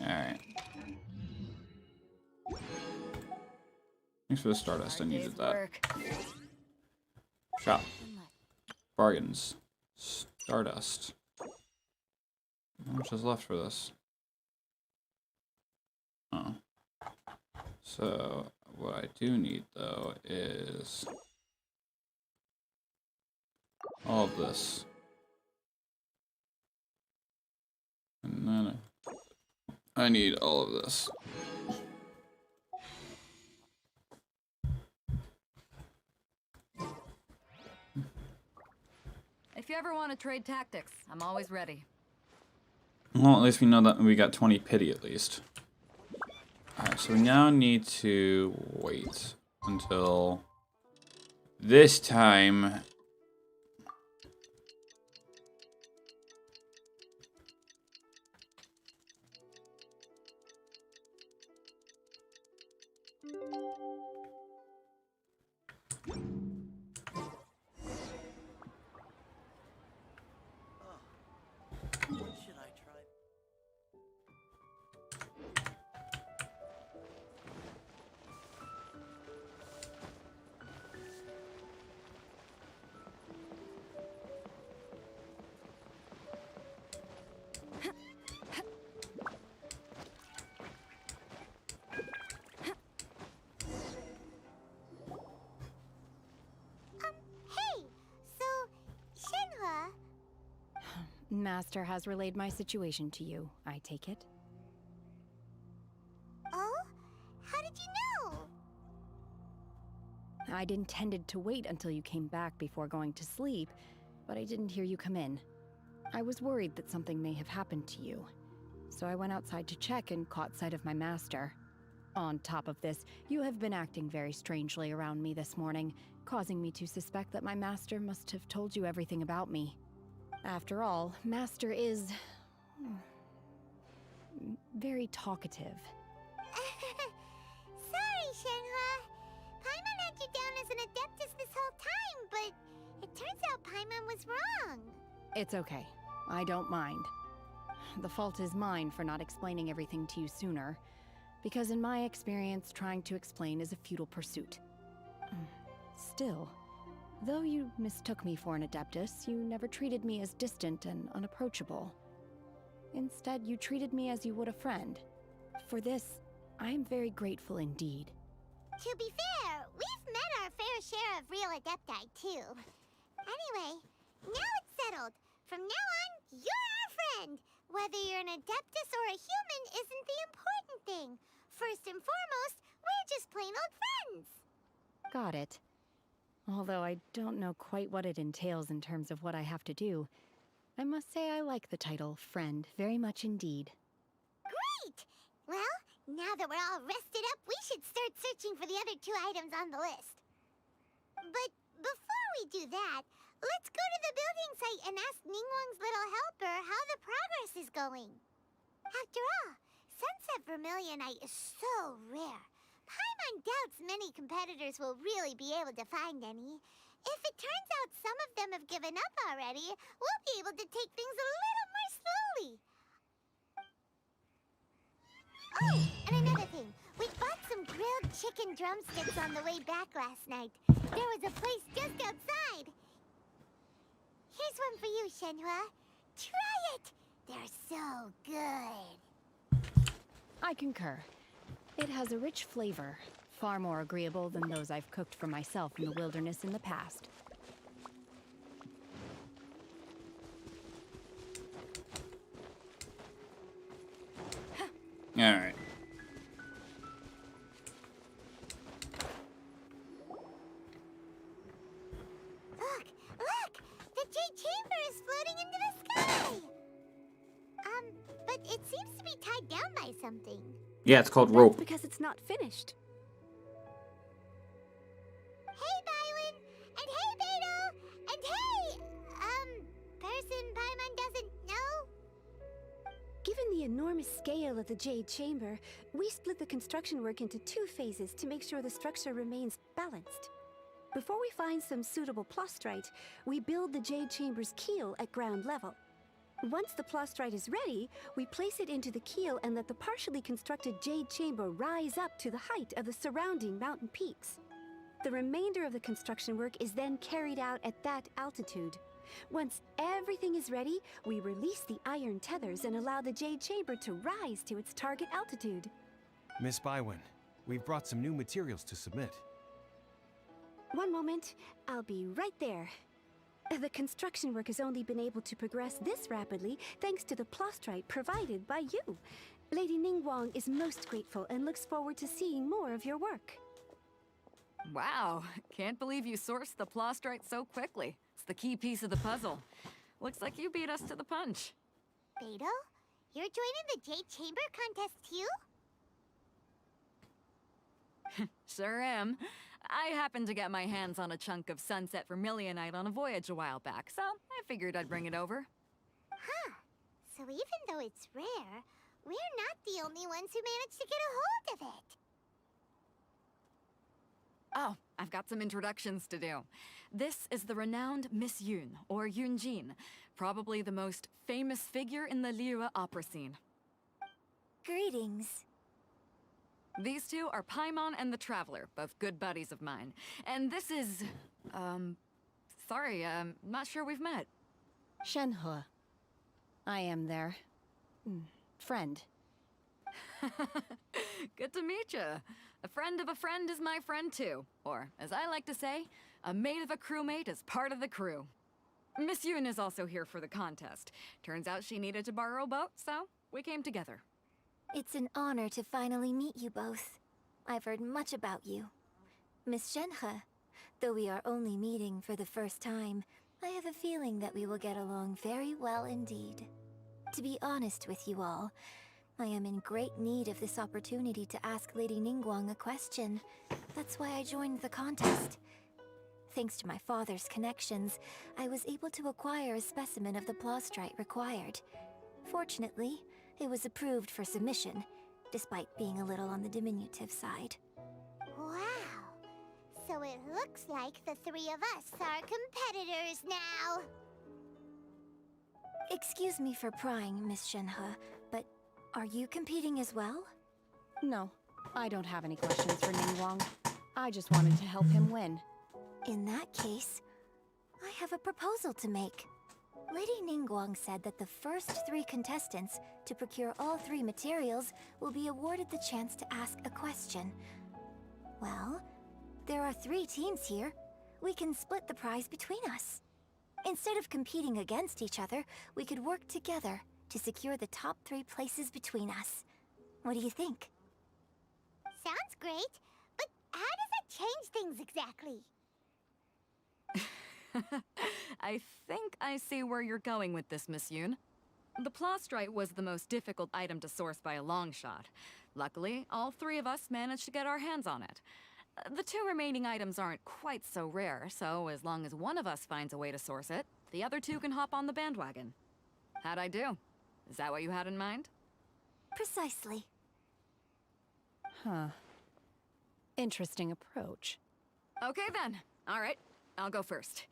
Alright. Thanks for the Stardust, I needed that. Shop. Bargains. Stardust. How much is left for this? Oh. So, what I do need, though, is all of this. And then I need all of this. If you ever want to trade tactics, I'm always ready. Well, at least we know that we got 20 pity at least. Alright, so we now need to wait until this time. What should I try? Hey! So, Shenhua... Master has relayed my situation to you, I take it. Oh? How did you know? I'd intended to wait until you came back before going to sleep, but I didn't hear you come in. I was worried that something may have happened to you, so I went outside to check and caught sight of my master. On top of this, you have been acting very strangely around me this morning, causing me to suspect that my master must have told you everything about me. After all, Master is... very talkative. Sorry, Shenhua. Paimon had you down as an adeptus this whole time, but it turns out Paimon was wrong. It's okay. I don't mind. The fault is mine for not explaining everything to you sooner, because in my experience, trying to explain is a futile pursuit. Still, though you mistook me for an adeptus, you never treated me as distant and unapproachable. Instead, you treated me as you would a friend. For this, I am very grateful indeed. To be fair, we've met our fair share of real adepti, too. Anyway, now it's settled. From now on, you're our friend. Whether you're an adeptus or a human isn't the important thing. First and foremost, we're just plain old friends. Got it. Although I don't know quite what it entails in terms of what I have to do, I must say I like the title Friend very much indeed. Great! Well, now that we're all rested up, we should start searching for the other 2 items on the list. But before we do that, let's go to the building site and ask Ningguang's little helper how the progress is going. After all, Sunset Vermilionite is so rare. Paimon doubts many competitors will really be able to find any. If it turns out some of them have given up already, we'll be able to take things a little more slowly. Oh, and another thing. We bought some grilled chicken drumsticks on the way back last night. There was a place just outside. Here's one for you, Shenhua. Try it! They're so good. I concur. It has a rich flavor, far more agreeable than those I've cooked for myself in the wilderness in the past. Alright. Look! The Jade Chamber is floating into the sky! But it seems to be tied down by something. Yeah, it's called That's rope. because it's not finished. Hey, Bylin! And hey, Beto! And hey, person Paimon doesn't know? Given the enormous scale of the Jade Chamber, we split the construction work into 2 phases to make sure the structure remains balanced. Before we find some suitable plastrite, we build the Jade Chamber's keel at ground level. Once the plastrite is ready, we place it into the keel and let the partially constructed Jade Chamber rise up to the height of the surrounding mountain peaks. The remainder of the construction work is then carried out at that altitude. Once everything is ready, we release the iron tethers and allow the Jade Chamber to rise to its target altitude. Miss Bywin, we've brought some new materials to submit. One moment, I'll be right there. The construction work has only been able to progress this rapidly thanks to the plastrite provided by you. Lady Ningguang is most grateful and looks forward to seeing more of your work. Wow, can't believe you sourced the plastrite so quickly. It's the key piece of the puzzle. Looks like you beat us to the punch. Beidou, you're joining the Jade Chamber contest too? Sure am. I happened to get my hands on a chunk of sunset Vermilionite on a voyage a while back, so I figured I'd bring it over. Huh. So even though it's rare, we're not the only ones who managed to get a hold of it. Oh, I've got some introductions to do. This is the renowned Miss Yun, or Yunjin, probably the most famous figure in the Liyue opera scene. Greetings. These two are Paimon and the Traveler, both good buddies of mine. And this is... sorry, not sure we've met. Shenhe. I am their... friend. Good to meet you. A friend of a friend is my friend too. Or, as I like to say, a mate of a crewmate is part of the crew. Miss Yun is also here for the contest. Turns out she needed to borrow a boat, so we came together. It's an honor to finally meet you both. I've heard much about you. Miss Shenhe, though we are only meeting for the first time, I have a feeling that we will get along very well indeed. To be honest with you all, I am in great need of this opportunity to ask Lady Ningguang a question. That's why I joined the contest. Thanks to my father's connections, I was able to acquire a specimen of the plastrite required. Fortunately, it was approved for submission, despite being a little on the diminutive side. Wow! So it looks like the three of us are competitors now! Excuse me for prying, Miss Shenhe, but are you competing as well? No, I don't have any questions for Ningguang. I just wanted to help him win. In that case, I have a proposal to make. Lady Ningguang said that the first 3 contestants to procure all 3 materials will be awarded the chance to ask a question. Well, there are 3 teams here. We can split the prize between us. Instead of competing against each other, we could work together to secure the top 3 places between us. What do you think? Sounds great, but how does it change things exactly? I think I see where you're going with this, Miss Yun. The plastrite was the most difficult item to source by a long shot. Luckily, all 3 of us managed to get our hands on it. The 2 remaining items aren't quite so rare, so as long as one of us finds a way to source it, the other 2 can hop on the bandwagon. How'd I do? Is that what you had in mind? Precisely. Huh. Interesting approach. Okay then. All right, I'll go first.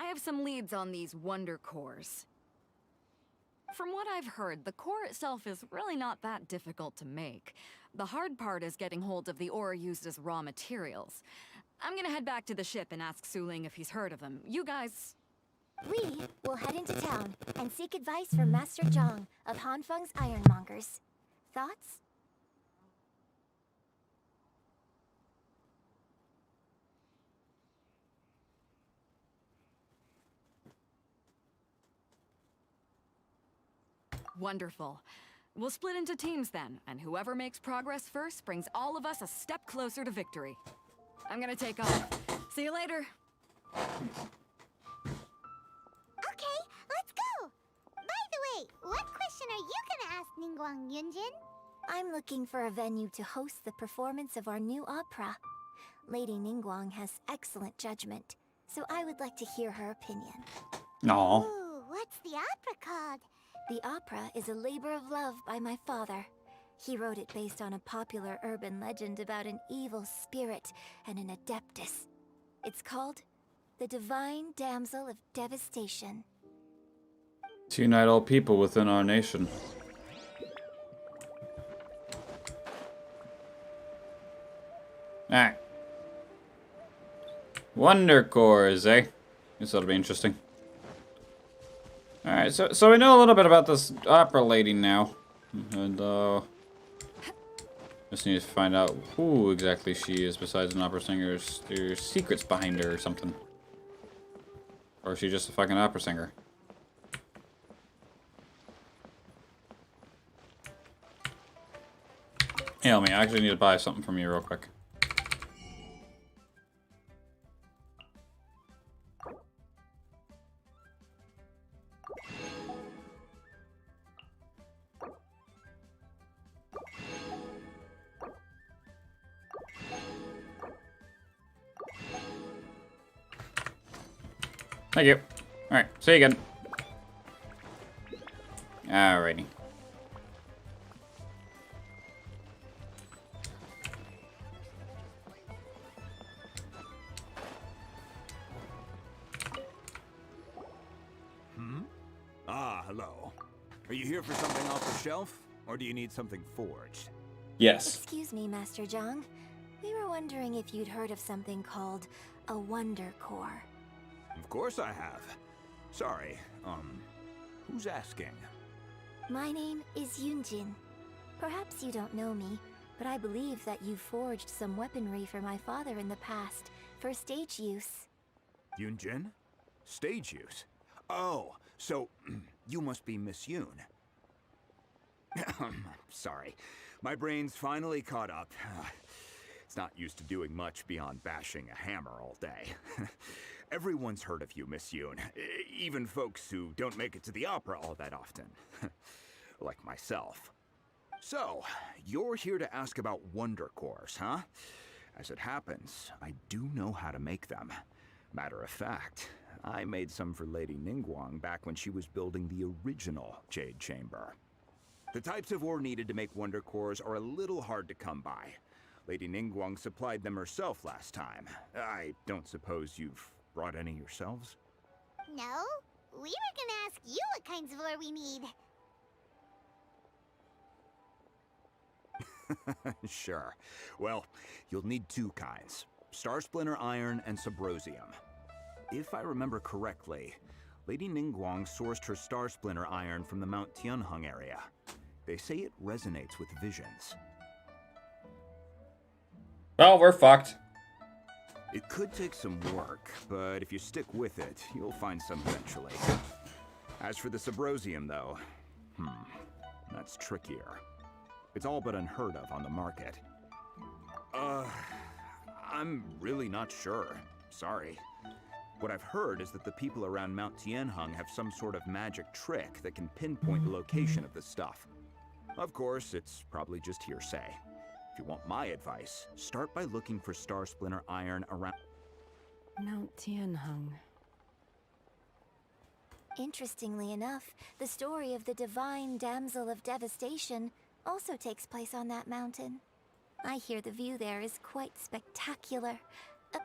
I have some leads on these wonder cores. From what I've heard, the core itself is really not that difficult to make. The hard part is getting hold of the ore used as raw materials. I'm gonna head back to the ship and ask Suling if he's heard of them. You guys... We will head into town and seek advice from Master Zhang of Hanfeng's Ironmongers. Thoughts? Wonderful. We'll split into teams then, and whoever makes progress first brings all of us a step closer to victory. I'm gonna take off. See you later. Okay, let's go! By the way, what question are you gonna ask Ningguang Yunjin? I'm looking for a venue to host the performance of our new opera. Lady Ningguang has excellent judgment, so I would like to hear her opinion. Aw. Ooh, what's the opera called? The opera is a labor of love by my father. He wrote it based on a popular urban legend about an evil spirit and an adeptus. It's called The Divine Damsel of Devastation. To unite all people within our nation. Alright. Wonder cores, eh? Guess that'll be interesting. Alright, so we know a little bit about this opera lady now. And, just need to find out who exactly she is besides an opera singer. There's secrets behind her or something. Or is she just a fucking opera singer? Yeah, I actually need to buy something from you real quick. Thank you. Alright, see you again. Alrighty. Ah, hello. Are you here for something off the shelf, or do you need something forged? Yes. Excuse me, Master Zhang. We were wondering if you'd heard of something called a Wonder Core. Of course I have. Sorry, who's asking? My name is Yunjin. Perhaps you don't know me, but I believe that you forged some weaponry for my father in the past, for stage use. Yunjin? Stage use? Oh, so you must be Miss Yoon. Sorry, my brain's finally caught up. It's not used to doing much beyond bashing a hammer all day. Everyone's heard of you, Miss Yoon. Even folks who don't make it to the opera all that often. Like myself. So, you're here to ask about Wonder Cores, huh? As it happens, I do know how to make them. Matter of fact, I made some for Lady Ningguang back when she was building the original Jade Chamber. The types of ore needed to make Wonder Cores are a little hard to come by. Lady Ningguang supplied them herself last time. I don't suppose you've brought any yourselves? No, we were gonna ask you what kinds of ore we need. Sure. Well, you'll need two kinds. Star Splinter Iron and Subrosium. If I remember correctly, Lady Ningguang sourced her Star Splinter Iron from the Mount Tianheng area. They say it resonates with visions. Well, we're fucked. It could take some work, but if you stick with it, you'll find some eventually. As for the Subrosium, though, that's trickier. It's all but unheard of on the market. I'm really not sure. Sorry. What I've heard is that the people around Mount Tianheng have some sort of magic trick that can pinpoint the location of the stuff. Of course, it's probably just hearsay. If you want my advice, start by looking for Star Splinter Iron around Mount Tianheng. Interestingly enough, the story of the divine Damsel of Devastation also takes place on that mountain. I hear the view there is quite spectacular.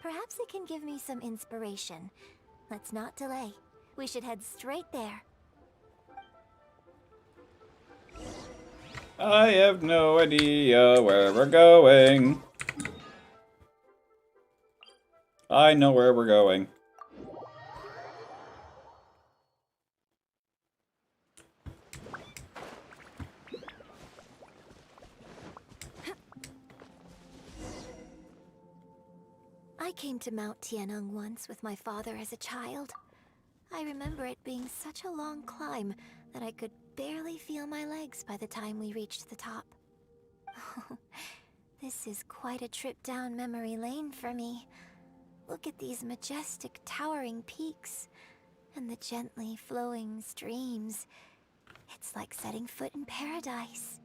Perhaps it can give me some inspiration. Let's not delay. We should head straight there. I have no idea where we're going. I know where we're going. I came to Mount Tianheng once with my father as a child. I remember it being such a long climb that I could barely feel my legs by the time we reached the top. This is quite a trip down memory lane for me. Look at these majestic towering peaks and the gently flowing streams. It's like setting foot in paradise.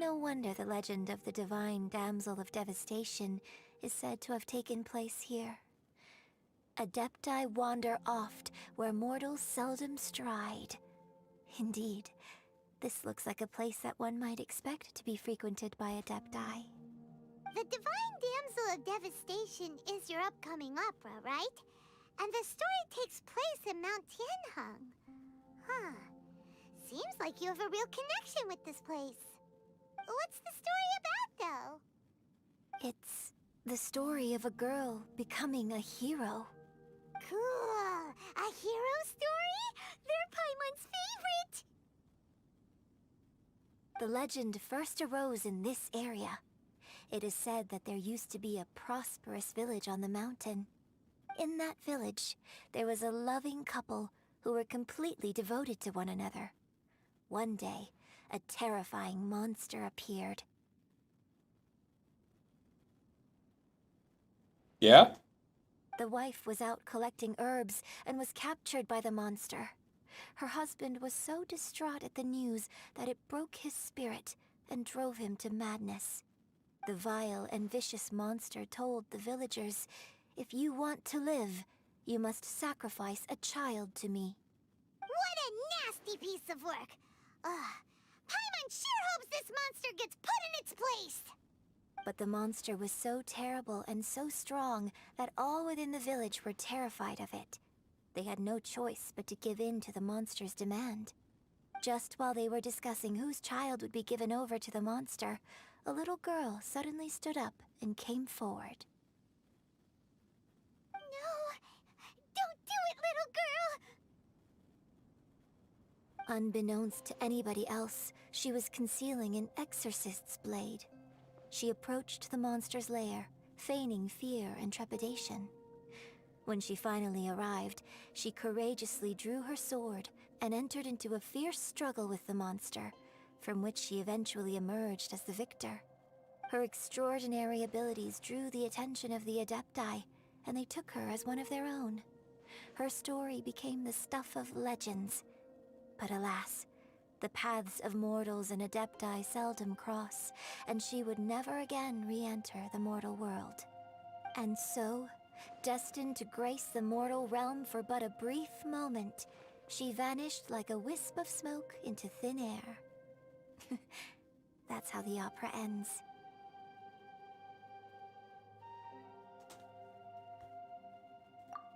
No wonder the legend of the divine Damsel of Devastation is said to have taken place here. Adepti wander oft where mortals seldom stride. Indeed, this looks like a place that one might expect to be frequented by Adepti. The Divine Damsel of Devastation is your upcoming opera, right? And the story takes place in Mount Tianheng. Huh. Seems like you have a real connection with this place. What's the story about, though? It's the story of a girl becoming a hero. Cool. A hero story? They're Paimon's The legend first arose in this area. It is said that there used to be a prosperous village on the mountain. In that village, there was a loving couple who were completely devoted to one another. One day, a terrifying monster appeared. Yeah? The wife was out collecting herbs and was captured by the monster. Her husband was so distraught at the news that it broke his spirit and drove him to madness. The vile and vicious monster told the villagers, "If you want to live, you must sacrifice a child to me." What a nasty piece of work! Ugh. Paimon sure hopes this monster gets put in its place! But the monster was so terrible and so strong that all within the village were terrified of it. They had no choice but to give in to the monster's demand. Just while they were discussing whose child would be given over to the monster, a little girl suddenly stood up and came forward. No! Don't do it, little girl! Unbeknownst to anybody else, she was concealing an exorcist's blade. She approached the monster's lair, feigning fear and trepidation. When she finally arrived, she courageously drew her sword and entered into a fierce struggle with the monster, from which she eventually emerged as the victor. Her extraordinary abilities drew the attention of the Adepti, and they took her as one of their own. Her story became the stuff of legends. But alas, the paths of mortals and Adepti seldom cross, and she would never again re-enter the mortal world. And so, destined to grace the mortal realm for but a brief moment, she vanished like a wisp of smoke into thin air. That's how the opera ends.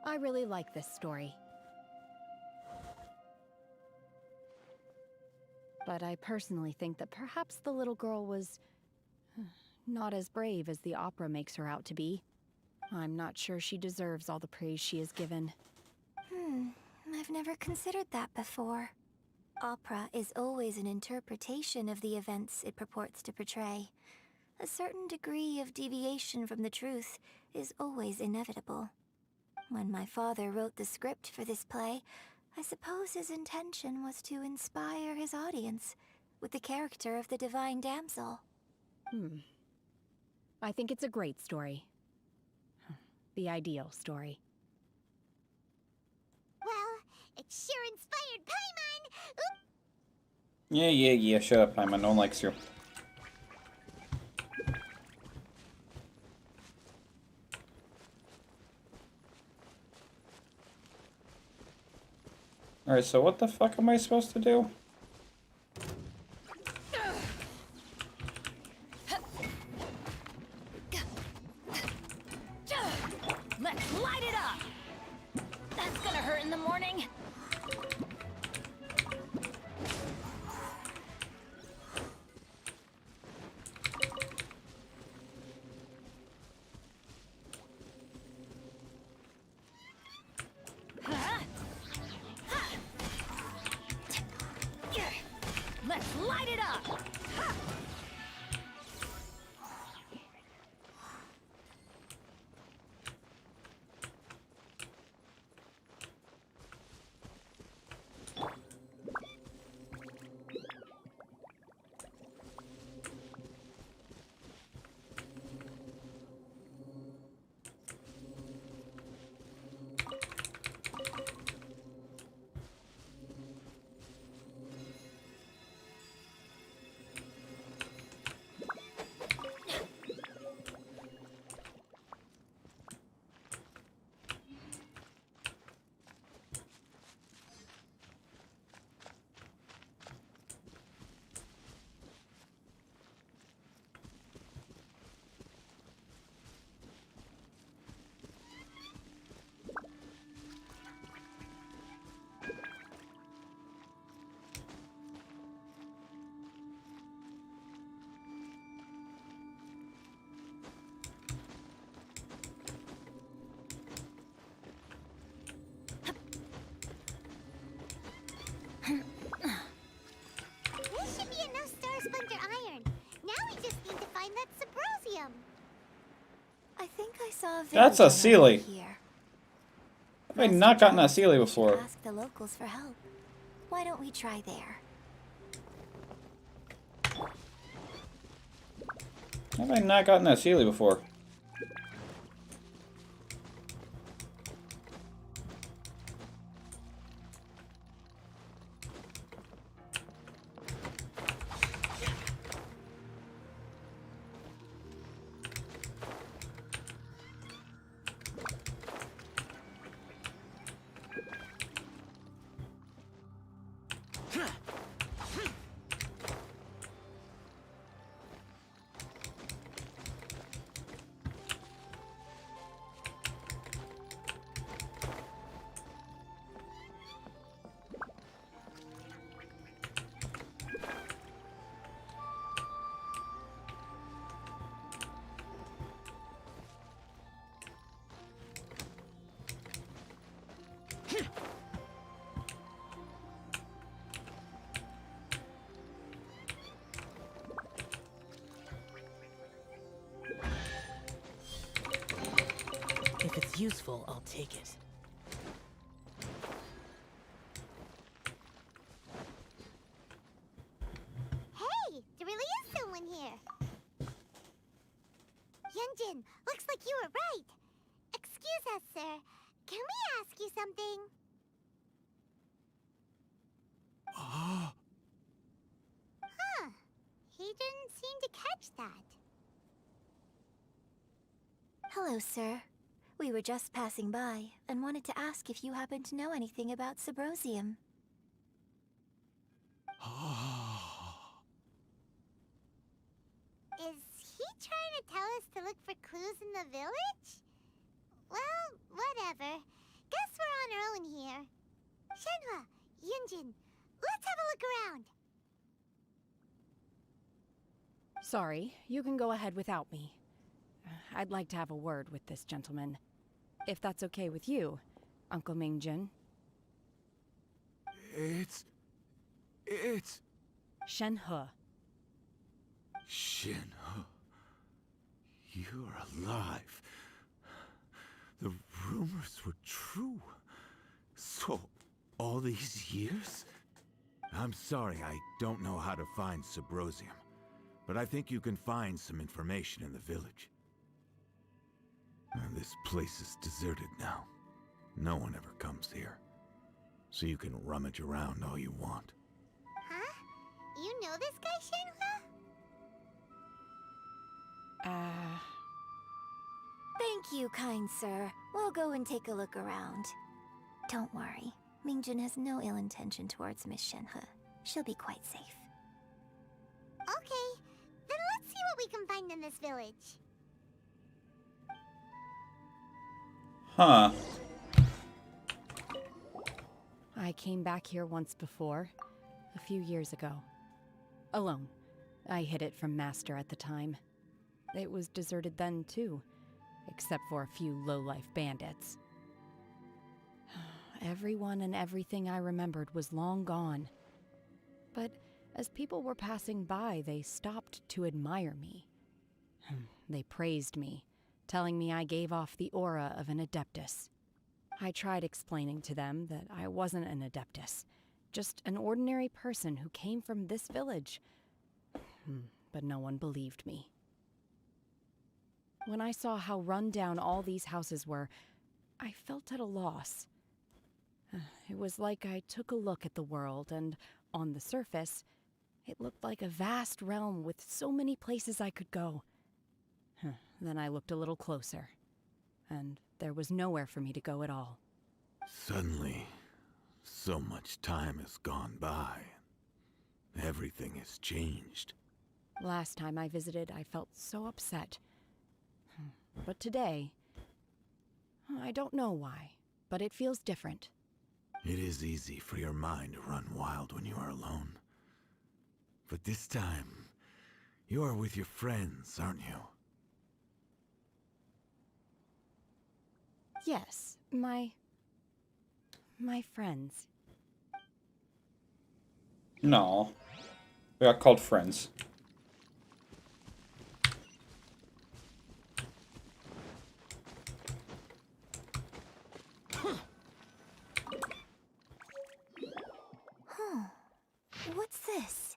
I really like this story. But I personally think that perhaps the little girl was not as brave as the opera makes her out to be. I'm not sure she deserves all the praise she is given. I've never considered that before. Opera is always an interpretation of the events it purports to portray. A certain degree of deviation from the truth is always inevitable. When my father wrote the script for this play, I suppose his intention was to inspire his audience with the character of the divine damsel. I think it's a great story. The ideal story. Well, it sure inspired Paimon! Yeah, shut up, Paimon. No one likes you. Alright, so what the fuck am I supposed to do? Let's light it up! That's gonna hurt in the morning. Let's light it up! That's a Sealy. Here. Have I not gotten that Sealy before? Ask the locals for help. Why don't we try there? Have I not gotten that Sealy before? If it's useful, I'll take it. Hey, there really is someone here. Yunjin, looks like you were right. Excuse us, sir. Can we ask you something? Huh. He didn't seem to catch that. Hello, sir. We were just passing by and wanted to ask if you happen to know anything about Subrosium. Is he trying to tell us to look for clues in the village? Well, whatever. Guess we're on our own here. Shenhua, Yunjin, let's have a look around. Sorry, you can go ahead without me. I'd like to have a word with this gentleman. If that's okay with you, Uncle Mingjin. It's... Shenhe. Shenhe. You're alive. The rumors were true. So, all these years? I'm sorry, I don't know how to find Subrosium. But I think you can find some information in the village. This place is deserted now. No one ever comes here. So you can rummage around all you want. Huh? You know this guy, Shenhua? Thank you, kind sir. We'll go and take a look around. Don't worry. Mingjin has no ill intention towards Miss Shenhe. She'll be quite safe. Okay, then let's see what we can find in this village. Huh. I came back here once before, a few years ago. Alone. I hid it from Master at the time. It was deserted then, too, except for a few low-life bandits. Everyone and everything I remembered was long gone. But as people were passing by, they stopped to admire me. They praised me, telling me I gave off the aura of an Adeptus. I tried explaining to them that I wasn't an Adeptus, just an ordinary person who came from this village. But no one believed me. When I saw how run down all these houses were, I felt at a loss. It was like I took a look at the world, and on the surface, it looked like a vast realm with so many places I could go. Then I looked a little closer, and there was nowhere for me to go at all. Suddenly, so much time has gone by. Everything has changed. Last time I visited, I felt so upset. But today, I don't know why, but it feels different. It is easy for your mind to run wild when you are alone. But this time, you are with your friends, aren't you? Yes, my friends. No. We are called friends. What's this?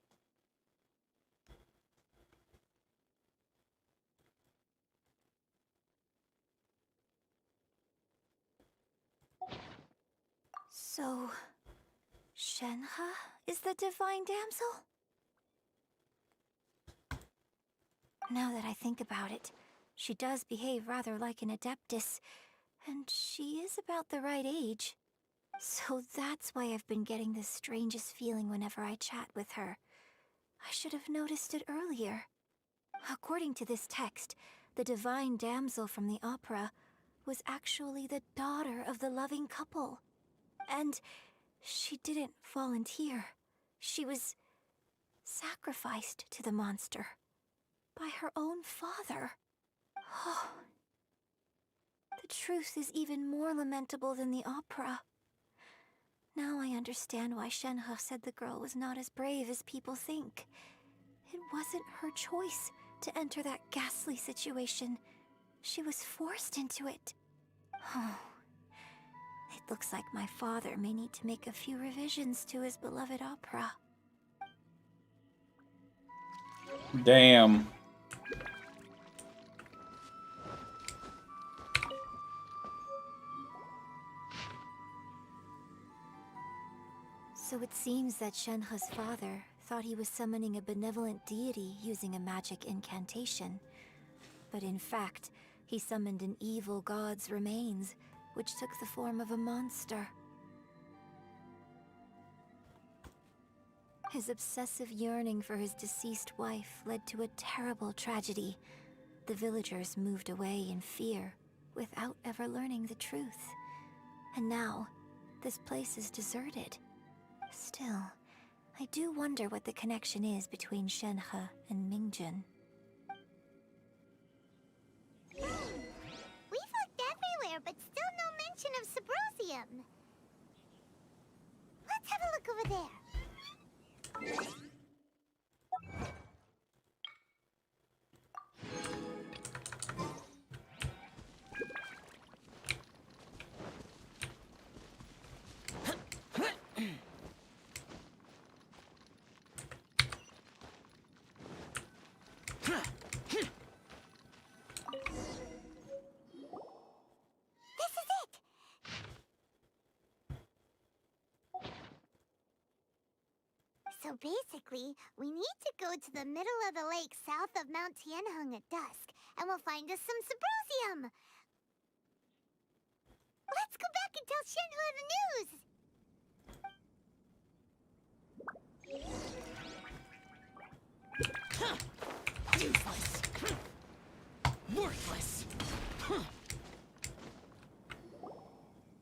So, Shenhe is the divine damsel? Now that I think about it, she does behave rather like an adeptus, and she is about the right age. So that's why I've been getting the strangest feeling whenever I chat with her. I should have noticed it earlier. According to this text, the divine damsel from the opera was actually the daughter of the loving couple. And she didn't volunteer. She was sacrificed to the monster by her own father. Oh. The truth is even more lamentable than the opera. Now I understand why Shenhe said the girl was not as brave as people think. It wasn't her choice to enter that ghastly situation. She was forced into it. Oh. It looks like my father may need to make a few revisions to his beloved opera. Damn. So it seems that Shenhe's father thought he was summoning a benevolent deity using a magic incantation. But in fact, he summoned an evil god's remains, which took the form of a monster. His obsessive yearning for his deceased wife led to a terrible tragedy. The villagers moved away in fear, without ever learning the truth. And now, this place is deserted. Still, I do wonder what the connection is between Shenhe and Mingjun. We've looked everywhere, but still no mention of Subrosium. Let's have a look over there. So basically, we need to go to the middle of the lake south of Mount Tianheng at dusk, and we'll find us some Subrosium! Let's go back and tell Shenhe the news! Useless. Worthless.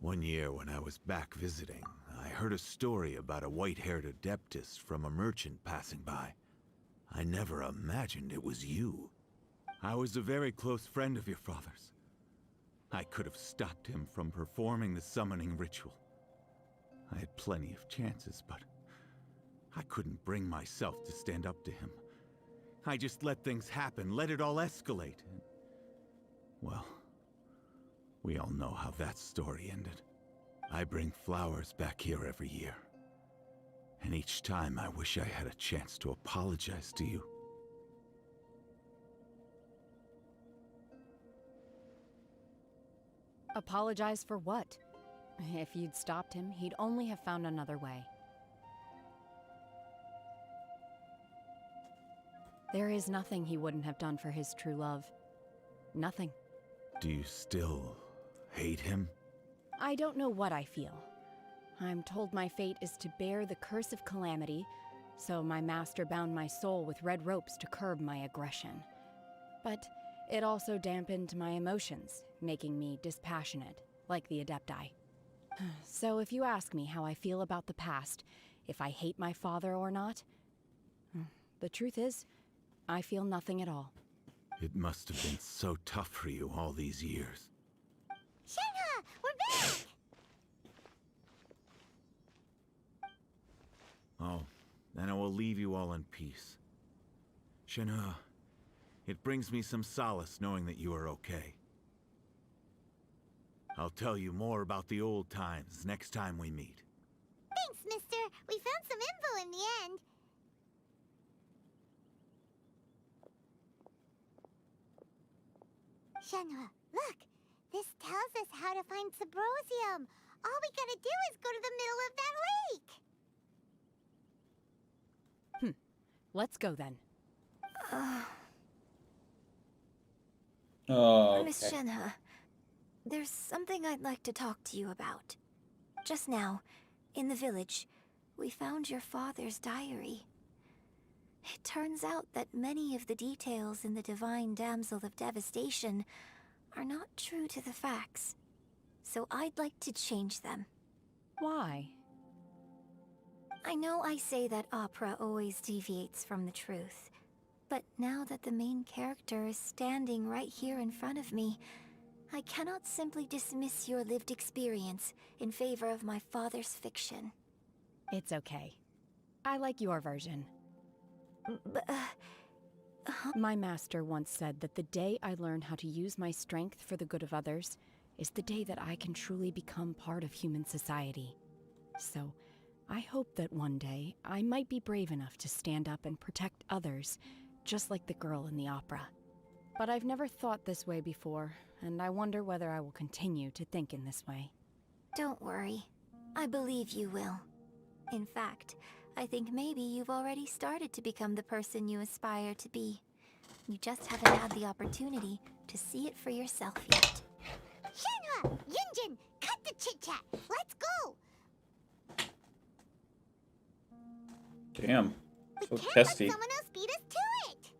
One year when I was back visiting, I heard a story about a white-haired adeptus from a merchant passing by. I never imagined it was you. I was a very close friend of your father's. I could have stopped him from performing the summoning ritual. I had plenty of chances, but I couldn't bring myself to stand up to him. I just let things happen, let it all escalate. And, well, we all know how that story ended. I bring flowers back here every year. And each time I wish I had a chance to apologize to you. Apologize for what? If you'd stopped him, he'd only have found another way. There is nothing he wouldn't have done for his true love. Nothing. Do you still hate him? I don't know what I feel. I'm told my fate is to bear the curse of calamity, so my master bound my soul with red ropes to curb my aggression. But it also dampened my emotions, making me dispassionate, like the Adepti. So if you ask me how I feel about the past, if I hate my father or not, the truth is, I feel nothing at all. It must have been so tough for you all these years. Shenhe, we're back! Oh, then I will leave you all in peace. Shenhe, it brings me some solace knowing that you are okay. I'll tell you more about the old times next time we meet. Thanks, mister. We found some info in the end. Shenhua, look. This tells us how to find Subrosium. All we gotta do is go to the middle of that lake. Let's go then. Oh, Miss Shenhe, there's something I'd like to talk to you about. Just now, in the village, we found your father's diary. It turns out that many of the details in the divine Damsel of Devastation are not true to the facts. So I'd like to change them. Why? I know I say that opera always deviates from the truth, but now that the main character is standing right here in front of me, I cannot simply dismiss your lived experience in favor of my father's fiction. It's okay. I like your version. But, My master once said that the day I learn how to use my strength for the good of others is the day that I can truly become part of human society. So, I hope that one day I might be brave enough to stand up and protect others, just like the girl in the opera. But I've never thought this way before, and I wonder whether I will continue to think in this way. Don't worry. I believe you will. In fact, I think maybe you've already started to become the person you aspire to be. You just haven't had the opportunity to see it for yourself yet. Shenhua! Yunjin! Cut the chit-chat! Let's go! Damn. So Can't testy. let someone else beat us to it!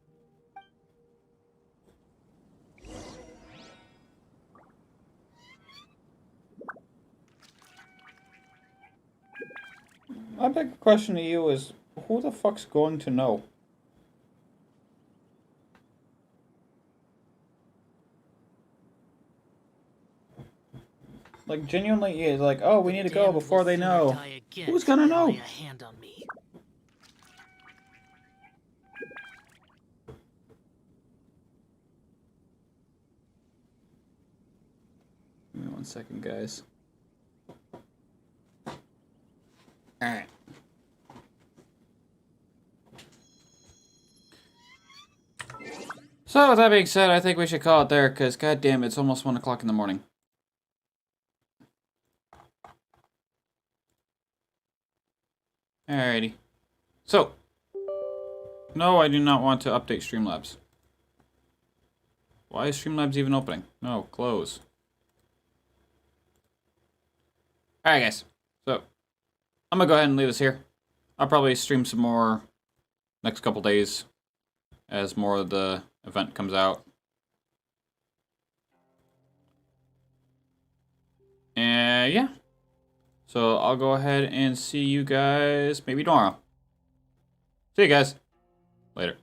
My big question to you is, who the fuck's going to know? Like, genuinely, is like, oh, we need to go before they know. Who's gonna know? Lay a hand on me. Give me 1 second, guys. Alright. So, with that being said, I think we should call it there, because goddamn, it's almost 1 o'clock in the morning. Alrighty. So, no, I do not want to update Streamlabs. Why is Streamlabs even opening? No, close. Alright, guys. So, I'm gonna go ahead and leave this here. I'll probably stream some more next couple days as more of the event comes out. And yeah. So I'll go ahead and see you guys maybe tomorrow. See you guys. Later.